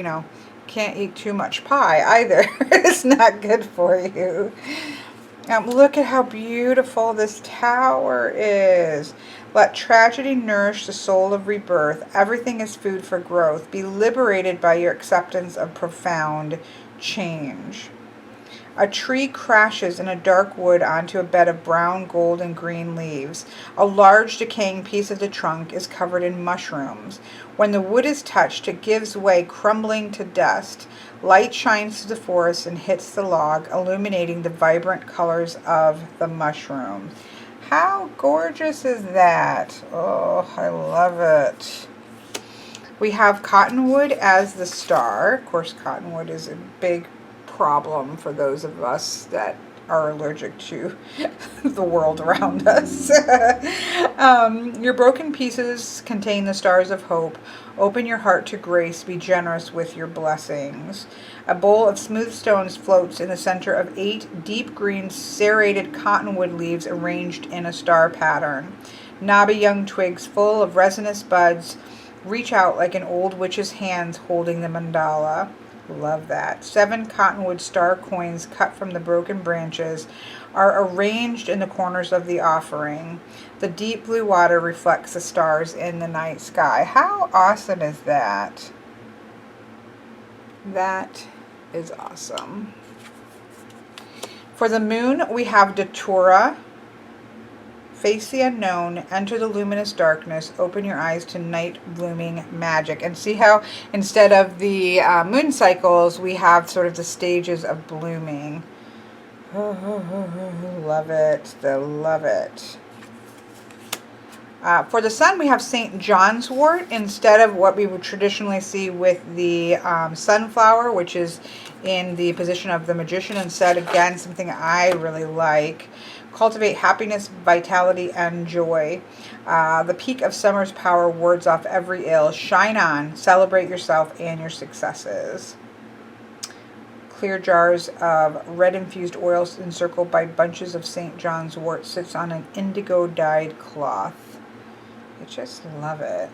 can't eat too much pie either. It's not good for you. Look at how beautiful this tower is. Let tragedy nourish the soul of rebirth. Everything is food for growth. Be liberated by your acceptance of profound change. A tree crashes in a dark wood onto a bed of brown, gold, and green leaves. A large decaying piece of the trunk is covered in mushrooms. When the wood is touched, it gives way, crumbling to dust. Light shines through the forest and hits the log, illuminating the vibrant colors of the mushroom. How gorgeous is that? Oh, I love it. We have cottonwood as the star. Of course, cottonwood is a big problem for those of us that are allergic to the world around us. Your broken pieces contain the stars of hope. Open your heart to grace. Be generous with your blessings. A bowl of smooth stones floats in the center of 8 deep green serrated cottonwood leaves arranged in a star pattern. Knobby young twigs full of resinous buds reach out like an old witch's hands holding the mandala. Love that. 7 cottonwood star coins cut from the broken branches are arranged in the corners of the offering. The deep blue water reflects the stars in the night sky. How awesome is that? That is awesome. For the moon, we have Datura. Face the unknown, enter the luminous darkness, open your eyes to night blooming magic. And see how instead of the moon cycles, we have sort of the stages of blooming. Love it. Love it. For the sun, we have St. John's wort instead of what we would traditionally see with the sunflower, which is in the position of the magician. Instead, again, something I really like. Cultivate happiness, vitality, and joy. The peak of summer's power wards off every ill. Shine on. Celebrate yourself and your successes. Clear jars of red-infused oils encircled by bunches of St. John's wort sits on an indigo-dyed cloth. I just love it.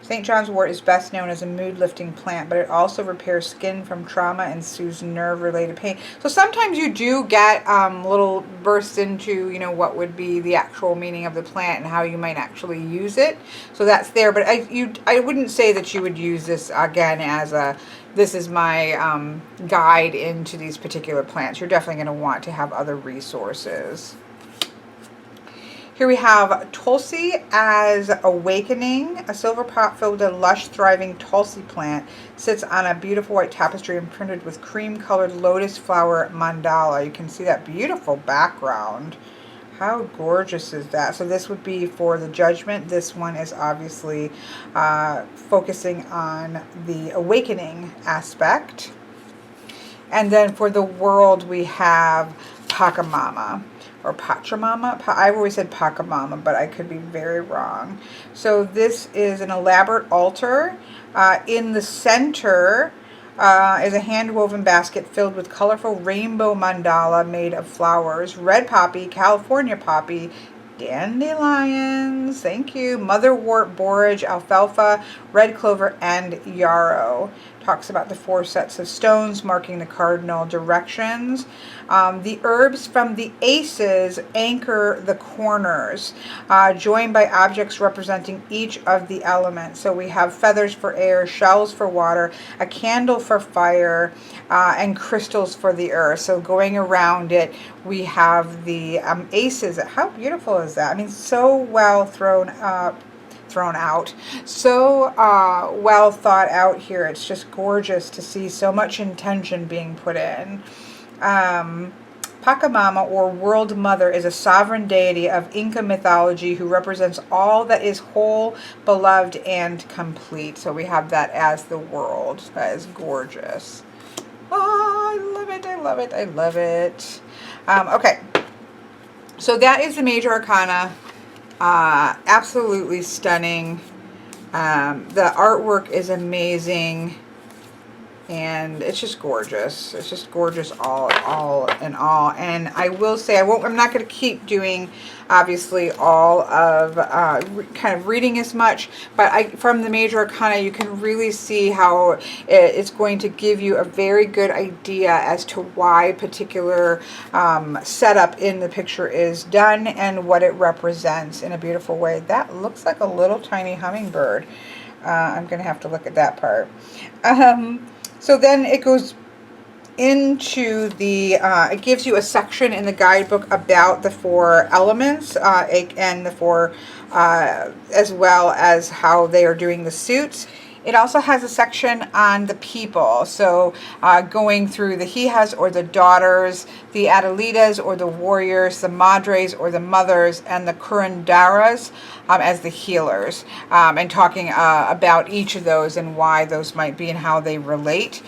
St. John's wort is best known as a mood-lifting plant, but it also repairs skin from trauma and soothes nerve-related pain. So sometimes you do get little bursts into, what would be the actual meaning of the plant and how you might actually use it. So that's there, but I wouldn't say that you would use this, again, as this is my guide into these particular plants. You're definitely going to want to have other resources. Here we have Tulsi as awakening. A silver pot filled with a lush, thriving Tulsi plant sits on a beautiful white tapestry imprinted with cream-colored lotus flower mandala. You can see that beautiful background. How gorgeous is that? So this would be for the judgment. This one is obviously focusing on the awakening aspect. And then for the world, we have Pachamama. Or Pachamama. I've always said Pachamama, but I could be very wrong. So this is an elaborate altar. In the center is a hand-woven basket filled with colorful rainbow mandala made of flowers. Red poppy, California poppy, dandelions, thank you, motherwort, borage, alfalfa, red clover, and yarrow. talks about the 4 sets of stones marking the cardinal directions. The herbs from the aces anchor the corners, joined by objects representing each of the elements. So we have feathers for air, shells for water, a candle for fire, and crystals for the earth. So going around it, we have the aces. How beautiful is that? I mean, so well thrown out, so well thought out here. It's just gorgeous to see so much intention being put in. Pachamama, or World Mother, is a sovereign deity of Inca mythology who represents all that is whole, beloved, and complete. So we have that as the world. That is gorgeous. Oh, I love it, I love it, I love it. Okay, so that is the Major Arcana. Absolutely stunning. The artwork is amazing, and it's just gorgeous. It's just gorgeous all in all. And I will say, I'm not going to keep doing, obviously, all of kind of reading as much, but from the Major Arcana, you can really see how it's going to give you a very good idea as to why particular setup in the picture is done and what it represents in a beautiful way. That looks like a little tiny hummingbird. I'm going to have to look at that part. So then it goes into the, it gives you a section in the guidebook about the 4 elements and the 4, as well as how they are doing the suits. It also has a section on the people, so going through the hijas or the daughters, the adelitas or the warriors, the madres or the mothers, and the curanderas as the healers, and talking about each of those and why those might be and how they relate,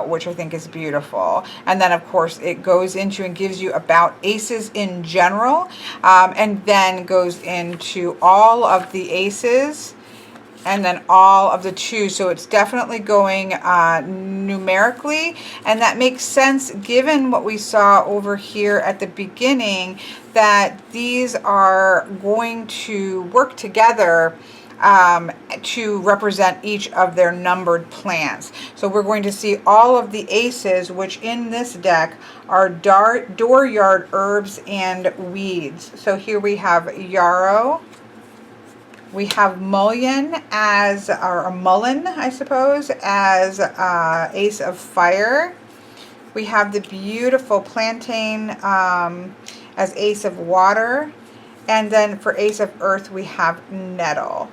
which I think is beautiful. And then, of course, it goes into and gives you about aces in general, and then goes into all of the aces, and then all of the 2s. So it's definitely going numerically, and that makes sense given what we saw over here at the beginning, that these are going to work together to represent each of their numbered plants. So we're going to see all of the aces, which in this deck are dooryard herbs and weeds. So here we have yarrow. We have mullein as, or a mullein, I suppose, as ace of fire. We have the beautiful plantain as ace of water. And then for ace of earth, we have nettle.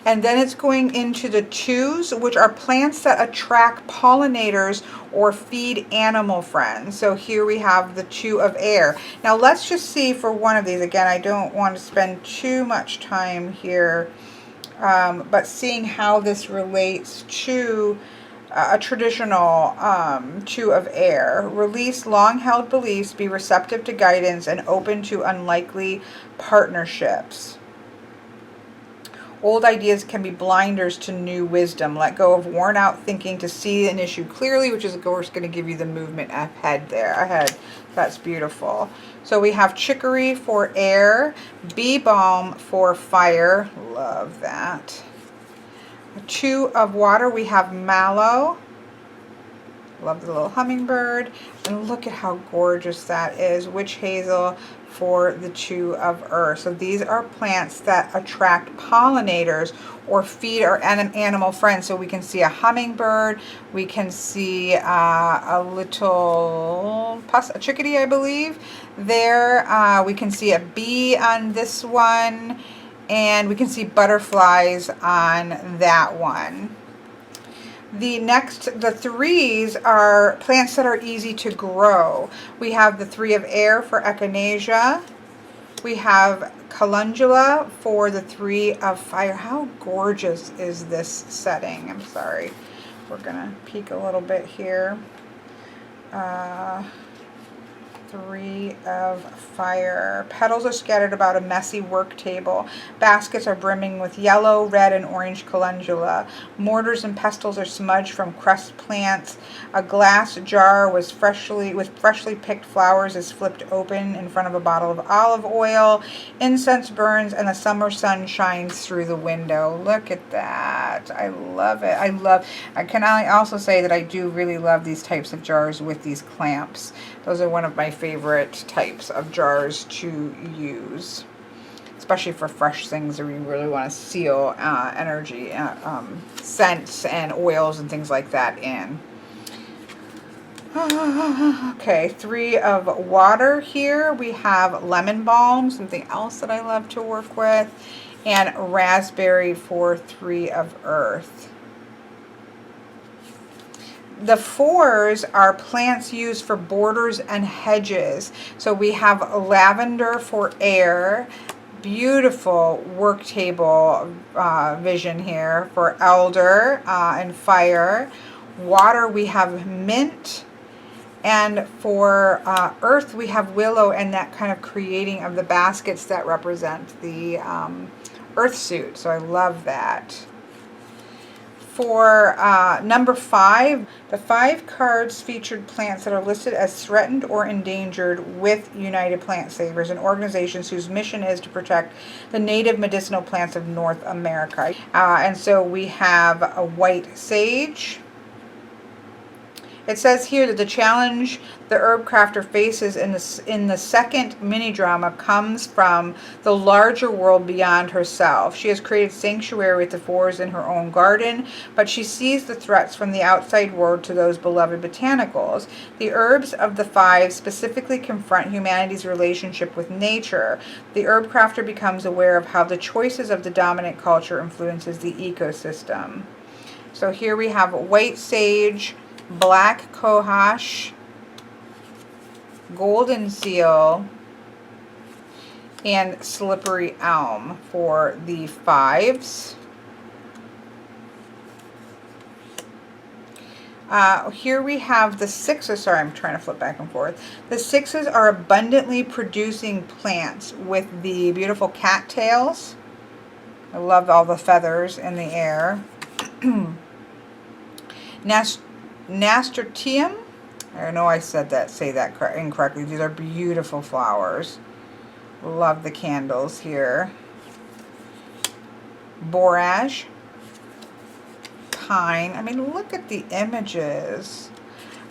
And then it's going into the 2s, which are plants that attract pollinators or feed animal friends. So here we have the 2 of air. Now let's just see for one of these. Again, I don't want to spend too much time here, but seeing how this relates to a traditional 2 of air. Release long-held beliefs, be receptive to guidance, and open to unlikely partnerships. Old ideas can be blinders to new wisdom. Let go of worn-out thinking to see an issue clearly, which is, of course, going to give you the movement ahead. That's beautiful. So we have chicory for air, bee balm for fire. Love that. 2 of water, we have mallow. Love the little hummingbird. And look at how gorgeous that is. Witch hazel for the 2 of earth. So these are plants that attract pollinators or feed our animal friends. So we can see a hummingbird. We can see a chickadee, I believe. There, we can see a bee on this one. And we can see butterflies on that one. The 3s are plants that are easy to grow. We have the 3 of air for echinacea. We have calendula for the 3 of fire. How gorgeous is this setting? I'm sorry. We're going to peek a little bit here. 3 of fire. Petals are scattered about a messy work table. Baskets are brimming with yellow, red, and orange calendula. Mortars and pestles are smudged from crust plants. A glass jar with freshly picked flowers is flipped open in front of a bottle of olive oil. Incense burns and the summer sun shines through the window. Look at that. I love it. I can also say that I do really love these types of jars with these clamps. Those are one of my favorite types of jars to use, especially for fresh things where you really want to seal energy, scents and oils and things like that in. Okay, 3 of water here. We have lemon balm, something else that I love to work with, and raspberry for 3 of earth. The 4s are plants used for borders and hedges. So we have lavender for air, beautiful work table vision here for elder and fire. Water we have mint, and for earth we have willow and that kind of creating of the baskets that represent the earth suit. So I love that. For number 5, the 5 cards featured plants that are listed as threatened or endangered with United Plant Savers, and organizations whose mission is to protect the native medicinal plants of North America. And so we have a white sage. It says here that the challenge the Herbcrafter faces in the second mini drama comes from the larger world beyond herself. She has created sanctuary with the 4s in her own garden, but she sees the threats from the outside world to those beloved botanicals. The herbs of the 5 specifically confront humanity's relationship with nature. The Herbcrafter becomes aware of how the choices of the dominant culture influences the ecosystem. So here we have white sage, black cohosh, golden seal, and slippery elm for the 5s. Here we have the 6s. Sorry, I'm trying to flip back and forth. The 6s are abundantly producing plants with the beautiful cattails. I love all the feathers in the air. Nasturtium. I know I say that incorrectly. These are beautiful flowers. Love the candles here. Borage. Pine. I mean, look at the images.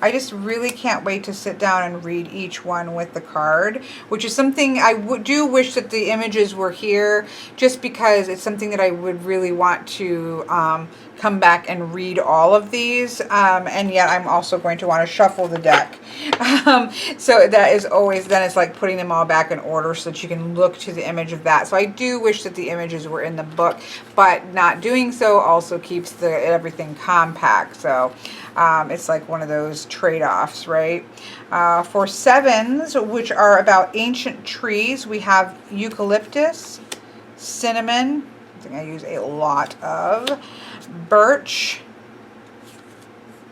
I just really can't wait to sit down and read each one with the card, which is something I do wish that the images were here, just because it's something that I would really want to come back and read all of these, and yet I'm also going to want to shuffle the deck. So that is always, then it's like putting them all back in order so that you can look to the image of that. So I do wish that the images were in the book, but not doing so also keeps everything compact. So it's like one of those trade-offs, right? For 7s, which are about ancient trees, we have eucalyptus, cinnamon, something I use a lot of, birch.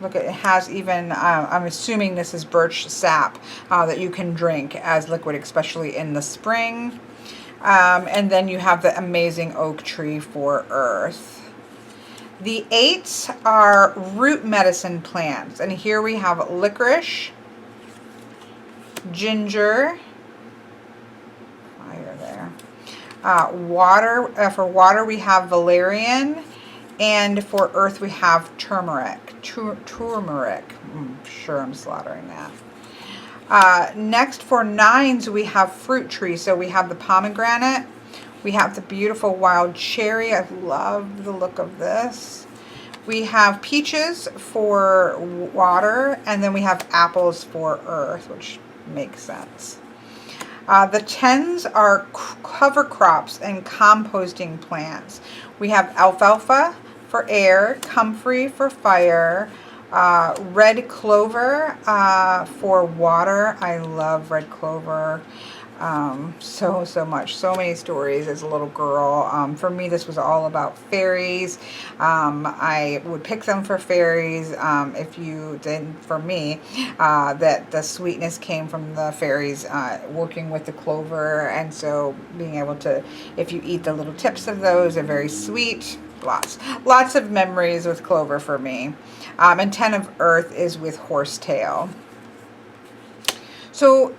Look, it has even, I'm assuming this is birch sap that you can drink as liquid, especially in the spring. And then you have the amazing oak tree for earth. The 8s are root medicine plants, and here we have licorice, ginger, fire there, water. For water we have valerian, and for earth we have turmeric. Turmeric. Sure, I'm slaughtering that. Next, for 9s, we have fruit trees. So we have the pomegranate. We have the beautiful wild cherry. I love the look of this. We have peaches for water, and then we have apples for earth, which makes sense. The 10s are cover crops and composting plants. We have alfalfa for air, comfrey for fire, red clover for water. I love red clover. So much, so many stories as a little girl. For me, this was all about fairies. I would pick them for fairies. If you didn't, for me, that the sweetness came from the fairies working with the clover, and so being able to, if you eat the little tips of those, they're very sweet. Lots of memories with clover for me. And 10 of Earth is with horsetail. So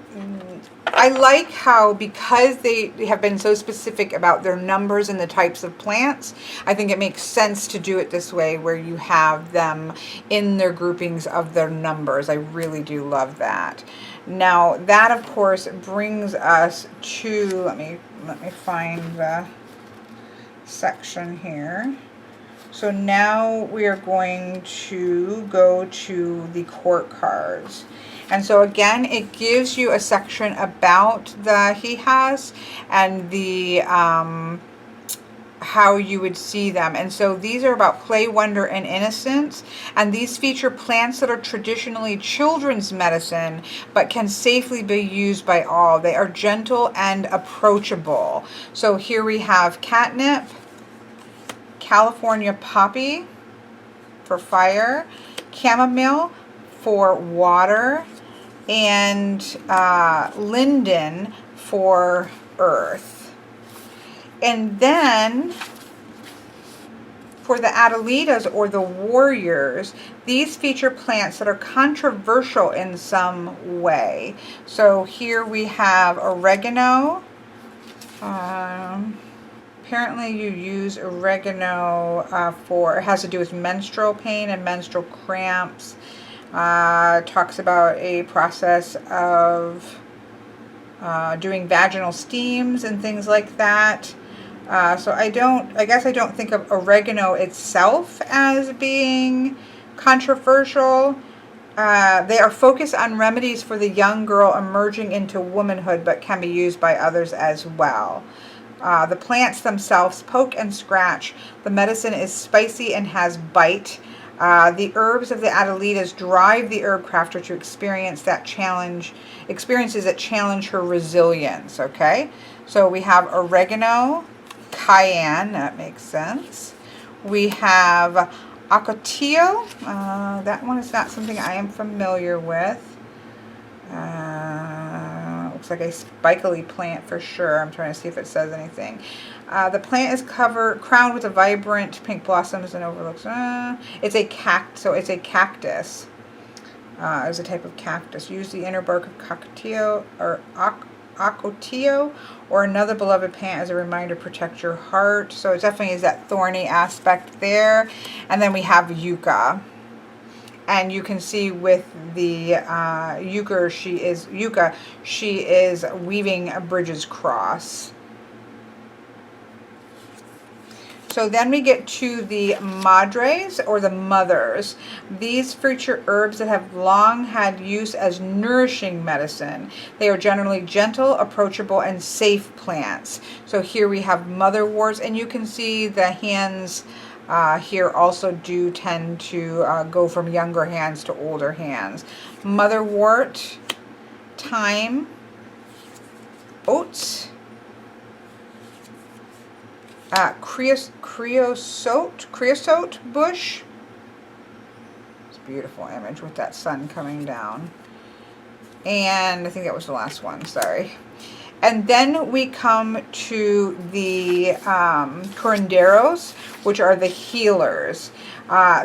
I like how, because they have been so specific about their numbers and the types of plants, I think it makes sense to do it this way, where you have them in their groupings of their numbers. I really do love that. Now that, of course, brings us to, let me find the section here. So now we are going to go to the court cards. And so again, it gives you a section about the he has and the how you would see them. And so these are about play, wonder, and innocence. And these feature plants that are traditionally children's medicine, but can safely be used by all. They are gentle and approachable. So here we have catnip, California poppy for fire, chamomile for water, and linden for earth. And then for the Adelitas, or the warriors, these feature plants that are controversial in some way. So here we have oregano. Apparently you use oregano it has to do with menstrual pain and menstrual cramps. Talks about a process of doing vaginal steams and things like that. So I guess I don't think of oregano itself as being controversial. They are focused on remedies for the young girl emerging into womanhood, but can be used by others as well. The plants themselves poke and scratch. The medicine is spicy and has bite. The herbs of the Adelitas drive the Herbcrafter to experiences that challenge her resilience. Okay, so we have oregano, cayenne, that makes sense. We have ocotillo. That one is not something I am familiar with. Looks like a spikily plant for sure. I'm trying to see if it says anything. The plant is crowned with a vibrant pink blossoms and overlooks. It's a cactus. It's a type of cactus. Use the inner bark of cockatiel or ocotillo or another beloved plant as a reminder to protect your heart. So it definitely is that thorny aspect there. And then we have yucca. And you can see with the yucca, she is weaving a Bridges cross. So then we get to the madres, or the mothers. These feature herbs that have long had use as nourishing medicine. They are generally gentle, approachable, and safe plants. So here we have motherworts, and you can see the hands here also do tend to go from younger hands to older hands. Motherwort, thyme, oats, creosote bush. It's a beautiful image with that sun coming down. And I think that was the last one, sorry. And then we come to the curanderos, which are the healers.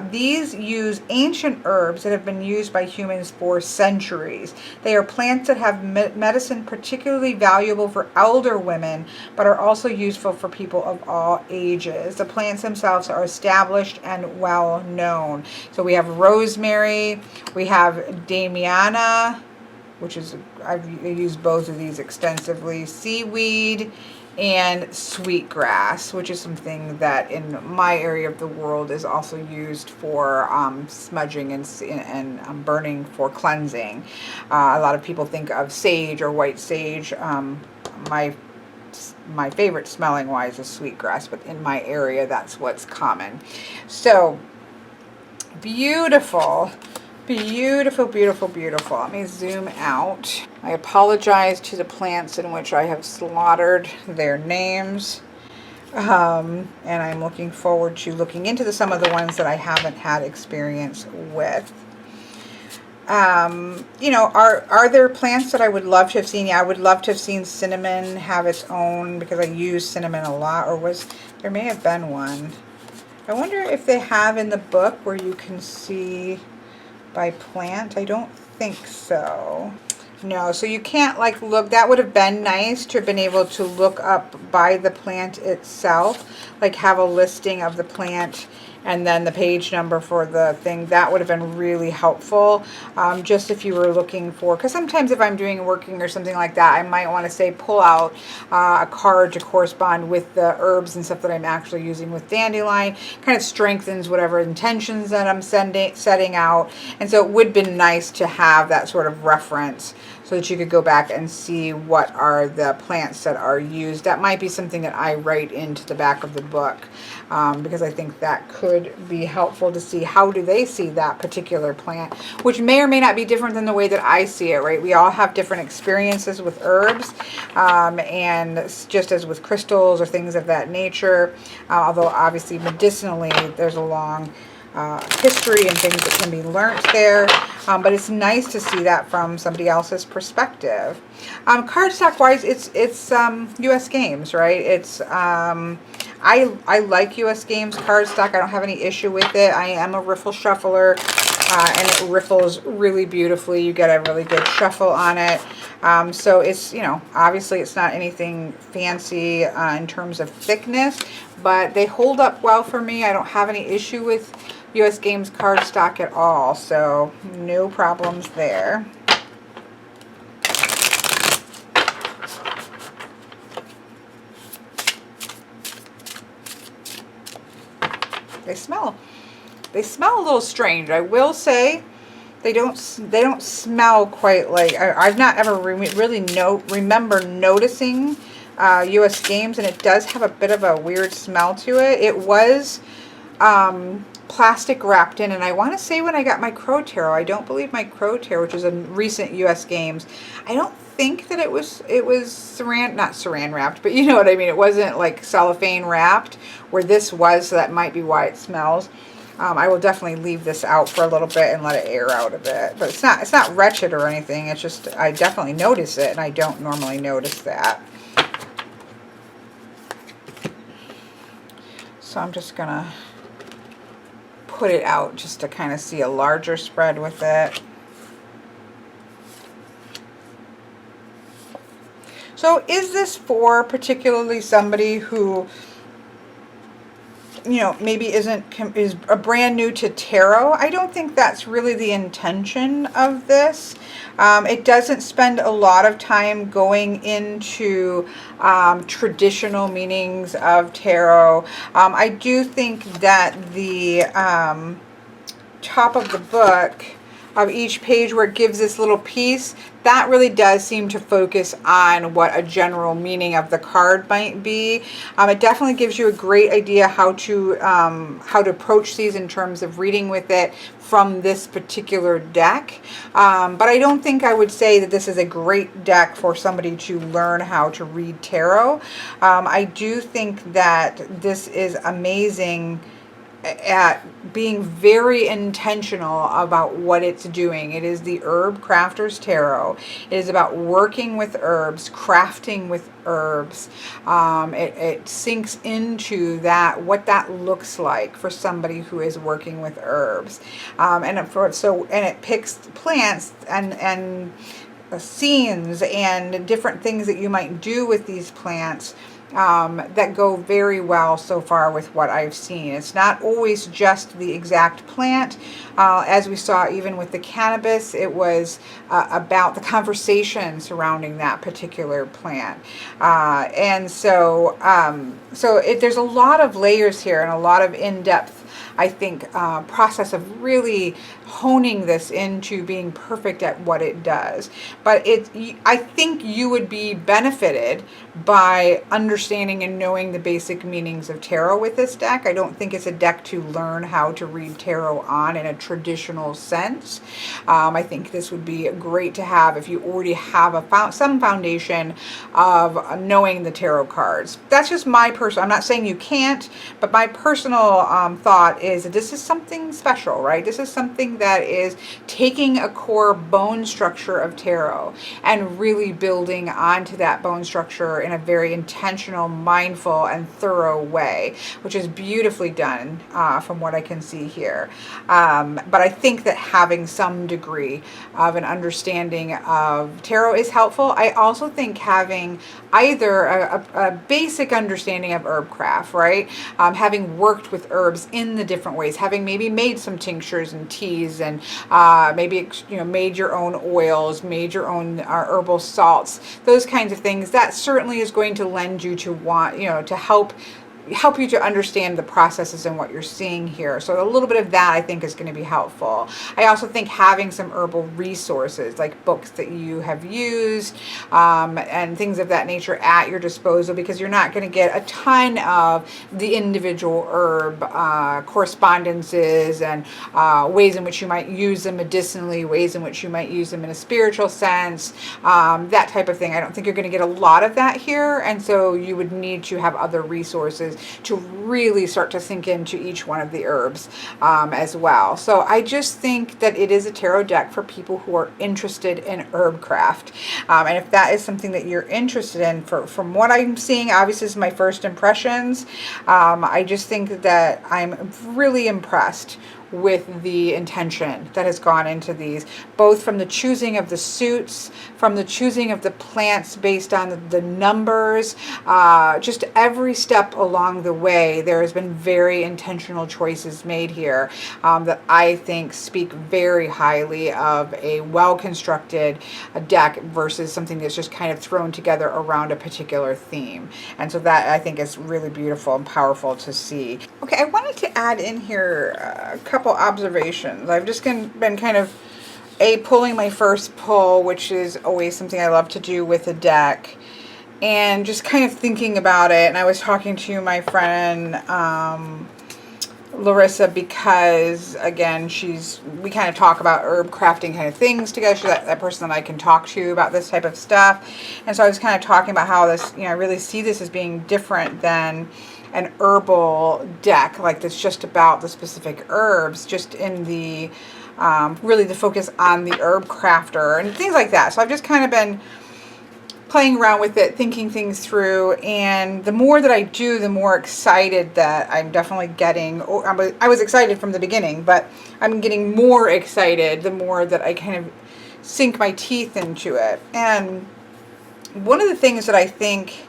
These use ancient herbs that have been used by humans for centuries. They are plants that have medicine particularly valuable for elder women, but are also useful for people of all ages. The plants themselves are established and well known. So we have rosemary, we have damiana, which is, I've used both of these extensively, seaweed, and sweetgrass, which is something that in my area of the world is also used for smudging and burning for cleansing. A lot of people think of sage or white sage. My favorite smelling wise is sweetgrass, but in my area that's what's common. So beautiful Beautiful, beautiful, beautiful. Let me zoom out. I apologize to the plants in which I have slaughtered their names. And I'm looking forward to looking into some of the ones that I haven't had experience with. You know, are there plants that I would love to have seen? Yeah, I would love to have seen cinnamon have its own, because I use cinnamon a lot, or there may have been one. I wonder if they have in the book where you can see by plant. I don't think so. No, so you can't like look. That would have been nice to have been able to look up by the plant itself, like have a listing of the plant and then the page number for the thing. That would have been really helpful, just if you were looking for, because sometimes if I'm doing working or something like that, I might want to say pull out a card to correspond with the herbs and stuff that I'm actually using with dandelion. Kind of strengthens whatever intentions that I'm setting out, and so it would have been nice to have that sort of reference, so that you could go back and see what are the plants that are used. That might be something that I write into the back of the book, because I think that could be helpful to see how do they see that particular plant, which may or may not be different than the way that I see it, right? We all have different experiences with herbs, and just as with crystals or things of that nature, although obviously medicinally there's a long history and things that can be learnt there, but it's nice to see that from somebody else's perspective. Cardstock wise, it's US Games, right? It's I like US Games cardstock. I don't have any issue with it. I am a riffle shuffler, and it riffles really beautifully. You get a really good shuffle on it. So it's, you know, obviously it's not anything fancy in terms of thickness, but they hold up well for me. I don't have any issue with US Games cardstock at all, so no problems there. They smell a little strange. I will say they don't smell quite like, I've not ever really remember noticing US Games, and it does have a bit of a weird smell to it. It was plastic wrapped in, and I want to say when I got my Crow Tarot, I don't believe my Crow Tarot, which is a recent US Games, I don't think that it was not saran wrapped, but you know what I mean. It wasn't like cellophane wrapped where this was, so that might be why it smells. I will definitely leave this out for a little bit and let it air out a bit, but it's not wretched or anything. It's just I definitely notice it, and I don't normally notice that. So I'm just gonna put it out just to kind of see a larger spread with it. So is this for particularly somebody who, you know, maybe is a brand new to tarot? I don't think that's really the intention of this. It doesn't spend a lot of time going into traditional meanings of tarot. I do think that the top of the book of each page, where it gives this little piece, that really does seem to focus on what a general meaning of the card might be. It definitely gives you a great idea how to approach these in terms of reading with it from this particular deck. But I don't think I would say that this is a great deck for somebody to learn how to read tarot. I do think that this is amazing at being very intentional about what it's doing. It is the Herbcrafter's Tarot. It is about working with herbs, crafting with herbs. It sinks into that, what that looks like for somebody who is working with herbs. And it picks plants and scenes and different things that you might do with these plants that go very well so far with what I've seen. It's not always just the exact plant. As we saw even with the cannabis, it was about the conversation surrounding that particular plant. And so there's a lot of layers here and a lot of in-depth I think, process of really honing this into being perfect at what it does. But I think you would be benefited by understanding and knowing the basic meanings of tarot with this deck. I don't think it's a deck to learn how to read tarot on in a traditional sense. I think this would be great to have if you already have some foundation of knowing the tarot cards. That's just my personal, I'm not saying you can't, but my personal thought is that this is something special, right? This is something that is taking a core bone structure of tarot and really building onto that bone structure in a very intentional, mindful, and thorough way, which is beautifully done from what I can see here. But I think that having some degree of an understanding of tarot is helpful. I also think having either a basic understanding of herbcraft, right? Having worked with herbs in the different ways, having maybe made some tinctures and teas, and maybe made your own oils, made your own herbal salts, those kinds of things. That certainly is going to lend you to want, to help you to understand the processes and what you're seeing here. So a little bit of that I think is going to be helpful. I also think having some herbal resources like books that you have used and things of that nature at your disposal, because you're not going to get a ton of the individual herb correspondences and ways in which you might use them medicinally, ways in which you might use them in a spiritual sense, that type of thing. I don't think you're going to get a lot of that here, and so you would need to have other resources to really start to sink into each one of the herbs as well. So I just think that it is a tarot deck for people who are interested in herbcraft. And if that is something that you're interested in, from what I'm seeing, obviously this is my first impressions, I just think that I'm really impressed with the intention that has gone into these, both from the choosing of the suits, from the choosing of the plants based on the numbers, just every step along the way. There has been very intentional choices made here that I think speak very highly of a well-constructed deck versus something that's just kind of thrown together around a particular theme. And so that I think is really beautiful and powerful to see. Okay, I wanted to add in here a couple observations. I've just been kind of pulling my first pull, which is always something I love to do with a deck, and just kind of thinking about it. And I was talking to my friend Larissa, because again, we kind of talk about herb crafting kind of things together. She's that person that I can talk to about this type of stuff. And so I was kind of talking about how this, I really see this as being different than an herbal deck like that's just about the specific herbs, just in the really the focus on the Herbcrafter and things like that. So I've just kind of been playing around with it, thinking things through, and the more that I do, the more excited that I'm definitely getting. I was excited from the beginning, but I'm getting more excited the more that I kind of sink my teeth into it. And one of the things that I think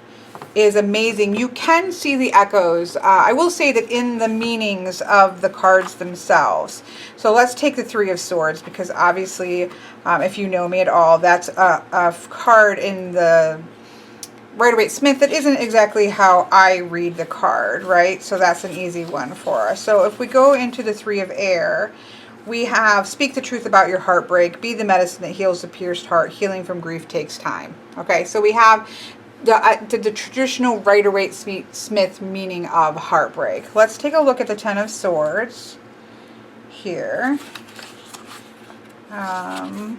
is amazing, you can see the echoes. I will say that in the meanings of the cards themselves. So let's take the Three of Swords, because obviously, if you know me at all, that's a card in the Rider-Waite-Smith that isn't exactly how I read the card, right? So that's an easy one for us. So if we go into the Three of Air, we have speak the truth about your heartbreak, be the medicine that heals the pierced heart, healing from grief takes time. Okay, so we have the traditional Rider-Waite-Smith meaning of heartbreak. Let's take a look at the Ten of Swords here. The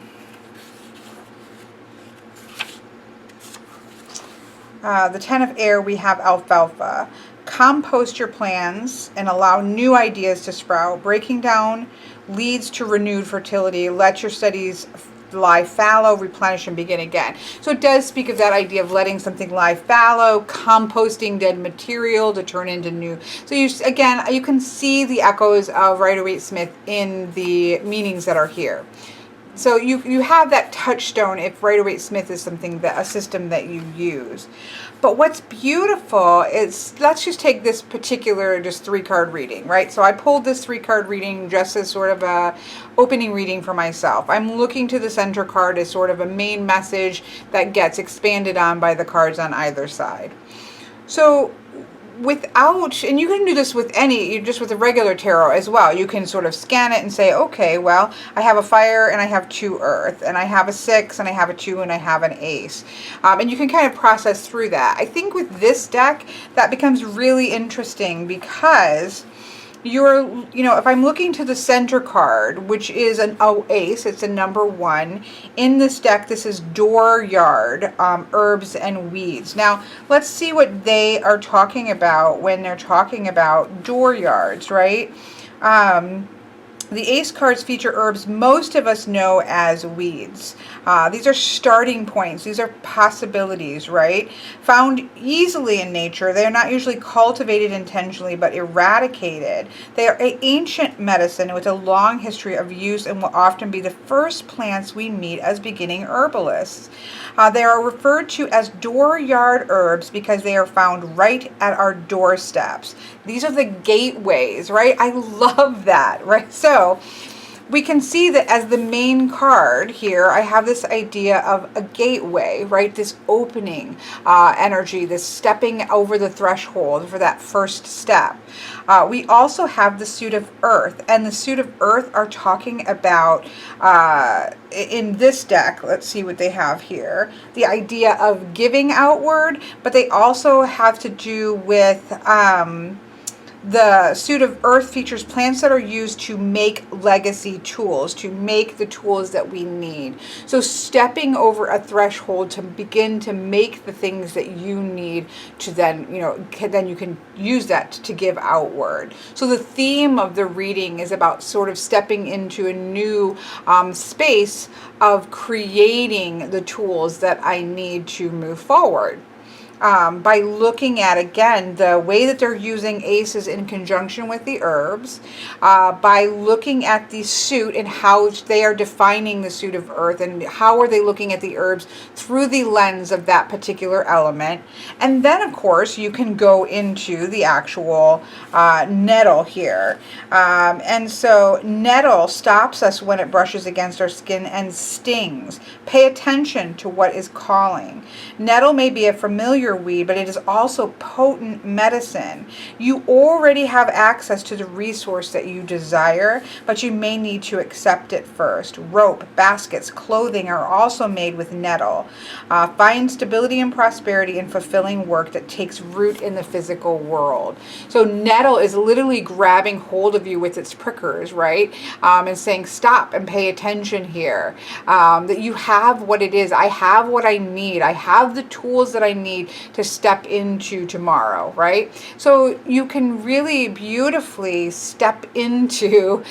Ten of Air, we have alfalfa. Compost your plans and allow new ideas to sprout. Breaking down leads to renewed fertility. Let your studies lie fallow, replenish, and begin again. So it does speak of that idea of letting something lie fallow, composting dead material to turn into new. So you can see the echoes of Rider-Waite-Smith in the meanings that are here. So you have that touchstone if Rider-Waite-Smith is a system that you use. But what's beautiful is, let's just take this particular just 3-card reading, right? So I pulled this 3-card reading just as sort of a opening reading for myself. I'm looking to the center card as sort of a main message that gets expanded on by the cards on either side. So without, and you can do this with any, just with a regular tarot as well. You can sort of scan it and say, okay, well, I have a fire and I have 2 earth, and I have a 6 and I have a 2 and I have an ace. And you can kind of process through that. I think with this deck, that becomes really interesting because if I'm looking to the center card, which is an ace, it's a number 1. In this deck, this is dooryard, herbs and weeds. Now, let's see what they are talking about when they're talking about dooryards, right? The ace cards feature herbs most of us know as weeds. These are starting points. These are possibilities, right? Found easily in nature. They are not usually cultivated intentionally, but eradicated. They are an ancient medicine with a long history of use and will often be the first plants we meet as beginning herbalists. They are referred to as dooryard herbs because they are found right at our doorsteps. These are the gateways, right? I love that, right? So we can see that as the main card here, I have this idea of a gateway, right? This opening energy, this stepping over the threshold for that first step. We also have the suit of earth, and the suit of earth are talking about, in this deck, let's see what they have here, the idea of giving outward, but they also have to do with, the suit of earth features plants that are used to make legacy tools, to make the tools that we need. So stepping over a threshold to begin to make the things that you need to then, then you can use that to give outward. So the theme of the reading is about sort of stepping into a new space of creating the tools that I need to move forward. By looking at, again, the way that they're using aces in conjunction with the herbs, by looking at the suit and how they are defining the suit of earth and how are they looking at the herbs through the lens of that particular element. And then, of course, you can go into the actual nettle here. And so nettle stops us when it brushes against our skin and stings. Pay attention to what is calling. Nettle may be a familiar weed, but it is also potent medicine. You already have access to the resource that you desire, but you may need to accept it first. Rope, baskets, clothing are also made with nettle. Find stability and prosperity in fulfilling work that takes root in the physical world. So nettle is literally grabbing hold of you with its prickers, right? And saying, stop and pay attention here. That you have what it is. I have what I need. I have the tools that I need to step into tomorrow, right? So you can really beautifully step into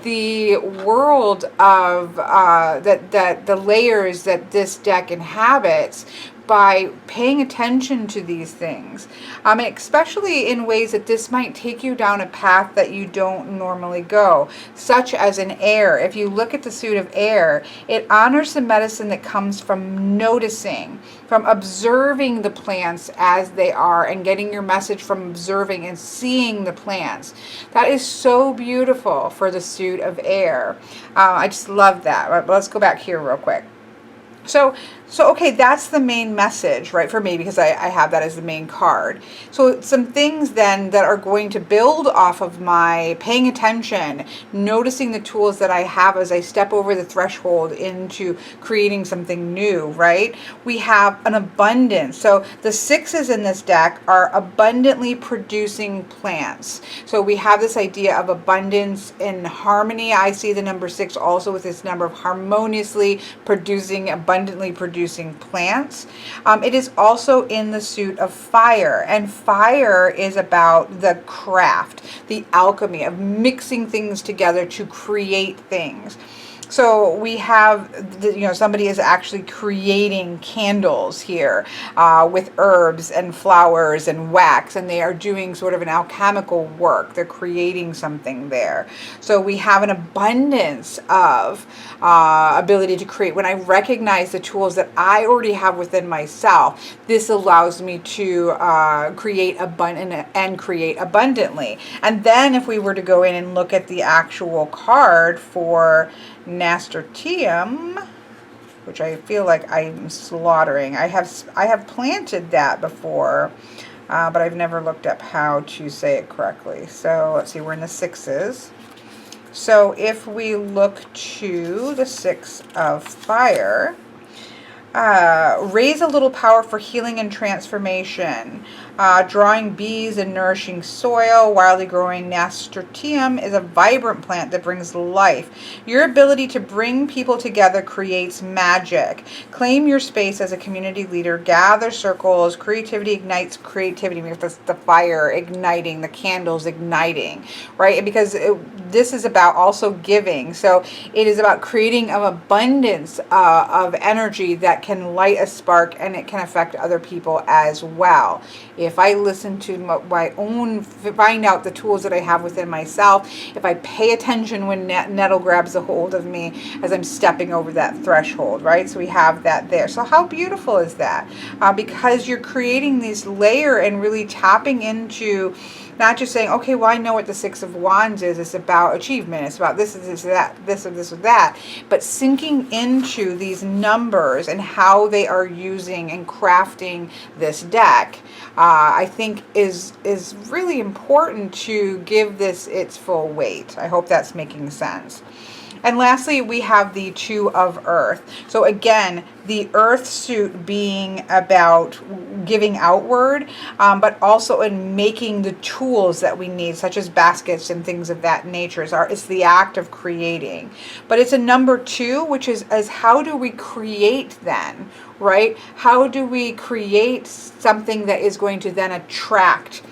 the world of that the layers that this deck inhabits by paying attention to these things, especially in ways that this might take you down a path that you don't normally go, such as an air. If you look at the suit of air, it honors the medicine that comes from noticing, from observing the plants as they are and getting your message from observing and seeing the plants. That is so beautiful for the suit of air. I just love that. But let's go back here real quick. So okay, that's the main message, right, for me, because I have that as the main card. So some things then that are going to build off of my paying attention, noticing the tools that I have as I step over the threshold into creating something new, right? We have an abundance. So the 6s in this deck are abundantly producing plants. So we have this idea of abundance in harmony. I see the number 6 also with this number of harmoniously producing, abundantly producing plants. It is also in the suit of fire, and fire is about the craft, the alchemy of mixing things together to create things. So we have, somebody is actually creating candles here with herbs and flowers and wax, and they are doing sort of an alchemical work. They're creating something there. So we have an abundance of ability to create. When I recognize the tools that I already have within myself, this allows me to create abundant and create abundantly. And then if we were to go in and look at the actual card for nasturtium, which I feel like I'm slaughtering. I have planted that before. but I've never looked up how to say it correctly. So let's see, we're in the sixes. So if we look to the Six of Fire, raise a little power for healing and transformation. Drawing bees and nourishing soil. Wildly growing nasturtium is a vibrant plant that brings life. Your ability to bring people together creates magic. Claim your space as a community leader. Gather circles. Creativity ignites creativity. We have the fire igniting, the candles igniting, right? And because this is about also giving. So it is about creating an abundance of energy that can light a spark, and it can affect other people as well. If I listen to my own, find out the tools that I have within myself, if I pay attention when nettle grabs a hold of me as I'm stepping over that threshold, right? So we have that there. So how beautiful is that? Because you're creating this layer and really tapping into not just saying, okay, well, I know what the Six of Wands is. It's about achievement. It's about this, that, this, or this, or that. But sinking into these numbers and how they are using and crafting this deck, I think is really important to give this its full weight. I hope that's making sense. And lastly, we have the Two of Earth. So again, the Earth suit being about giving outward, but also in making the tools that we need, such as baskets and things of that nature. It's the act of creating. But it's a number two, which is how do we create then, right? How do we create something that is going to then attract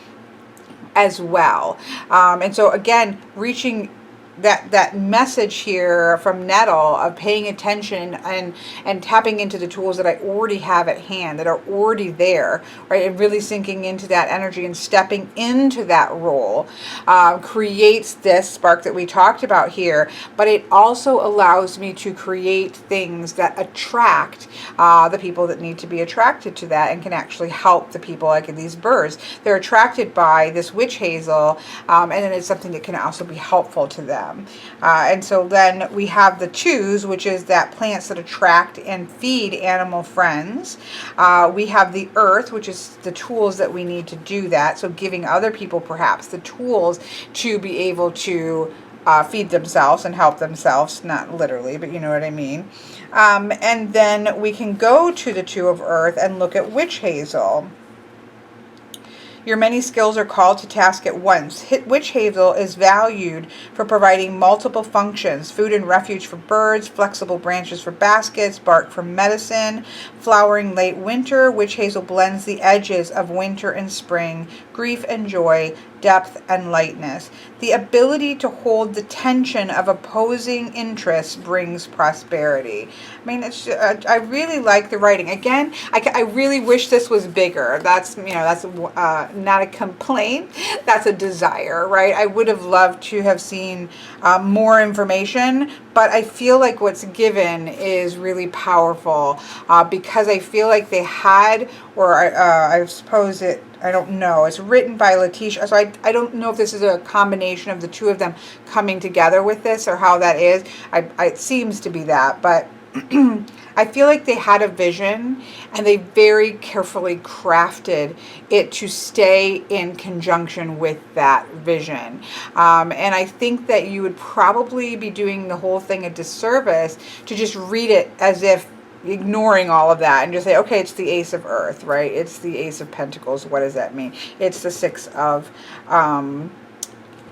as well? And so again, reaching that message here from Nettle of paying attention and tapping into the tools that I already have at hand, that are already there, right? And really sinking into that energy and stepping into that role creates this spark that we talked about here. But it also allows me to create things that attract the people that need to be attracted to that and can actually help the people, like these birds. They're attracted by this witch hazel, and then it's something that can also be helpful to them. And so then we have the twos, which is that plants that attract and feed animal friends. We have the earth, which is the tools that we need to do that. So giving other people perhaps the tools to be able to feed themselves and help themselves, not literally, but you know what I mean. And then we can go to the Two of Earth and look at witch hazel. Your many skills are called to task at once. Witch hazel is valued for providing multiple functions: food and refuge for birds, flexible branches for baskets, bark for medicine. Flowering late winter, witch hazel blends the edges of winter and spring, grief and joy, depth and lightness. The ability to hold the tension of opposing interests brings prosperity. I mean, it's I really like the writing. Again, I really wish this was bigger. That's not a complaint. That's a desire, right? I would have loved to have seen more information, but I feel like what's given is really powerful because I feel like they had, or I suppose it, I don't know. It's written by Letitia, so I don't know if this is a combination of the two of them coming together with this or how that is. It seems to be that, but I feel like they had a vision and they very carefully crafted it to stay in conjunction with that vision. And I think that you would probably be doing the whole thing a disservice to just read it as if ignoring all of that and just say, okay, it's the Ace of Earth, right? It's the Ace of Pentacles. What does that mean? It's the Six of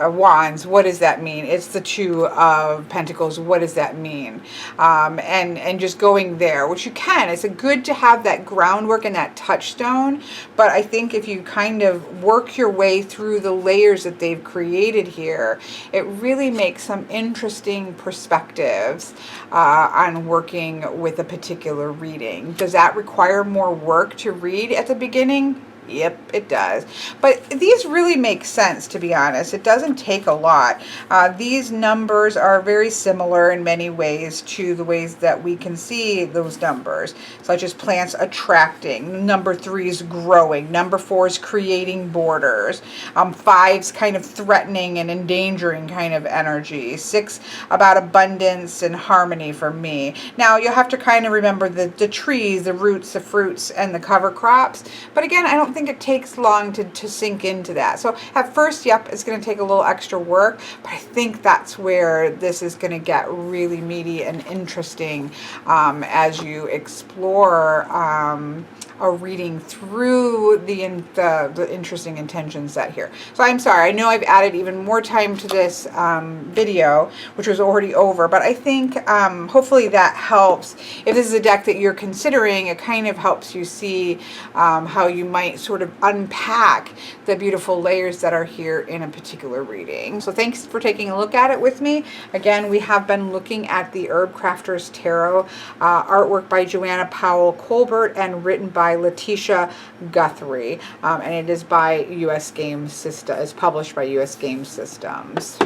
Wands. What does that mean? It's the Two of Pentacles. What does that mean? And just going there, which you can. It's good to have that groundwork and that touchstone. But I think if you kind of work your way through the layers that they've created here, it really makes some interesting perspectives on working with a particular reading. Does that require more work to read at the beginning? Yep, it does. But these really make sense, to be honest. It doesn't take a lot. These numbers are very similar in many ways to the ways that we can see those numbers, such as plants attracting. Number 3 is growing. Number 4 is creating borders. 5's kind of threatening and endangering kind of energy. 6 about abundance and harmony for me. Now, you'll have to kind of remember the trees, the roots, the fruits, and the cover crops. But again, I don't think think it takes long to sink into that. So at first, yep, it's going to take a little extra work, but I think that's where this is going to get really meaty and interesting as you explore a reading through the interesting intentions set here. So I'm sorry, I know I've added even more time to this video, which was already over, but I think hopefully that helps. If this is a deck that you're considering, it kind of helps you see how you might sort of unpack the beautiful layers that are here in a particular reading. So thanks for taking a look at it with me. Again, we have been looking at the Herbcrafter's Tarot, artwork by Joanna Powell Colbert and written by Letitia Guthrie, and it is by US Game Systems, is published by US Game Systems.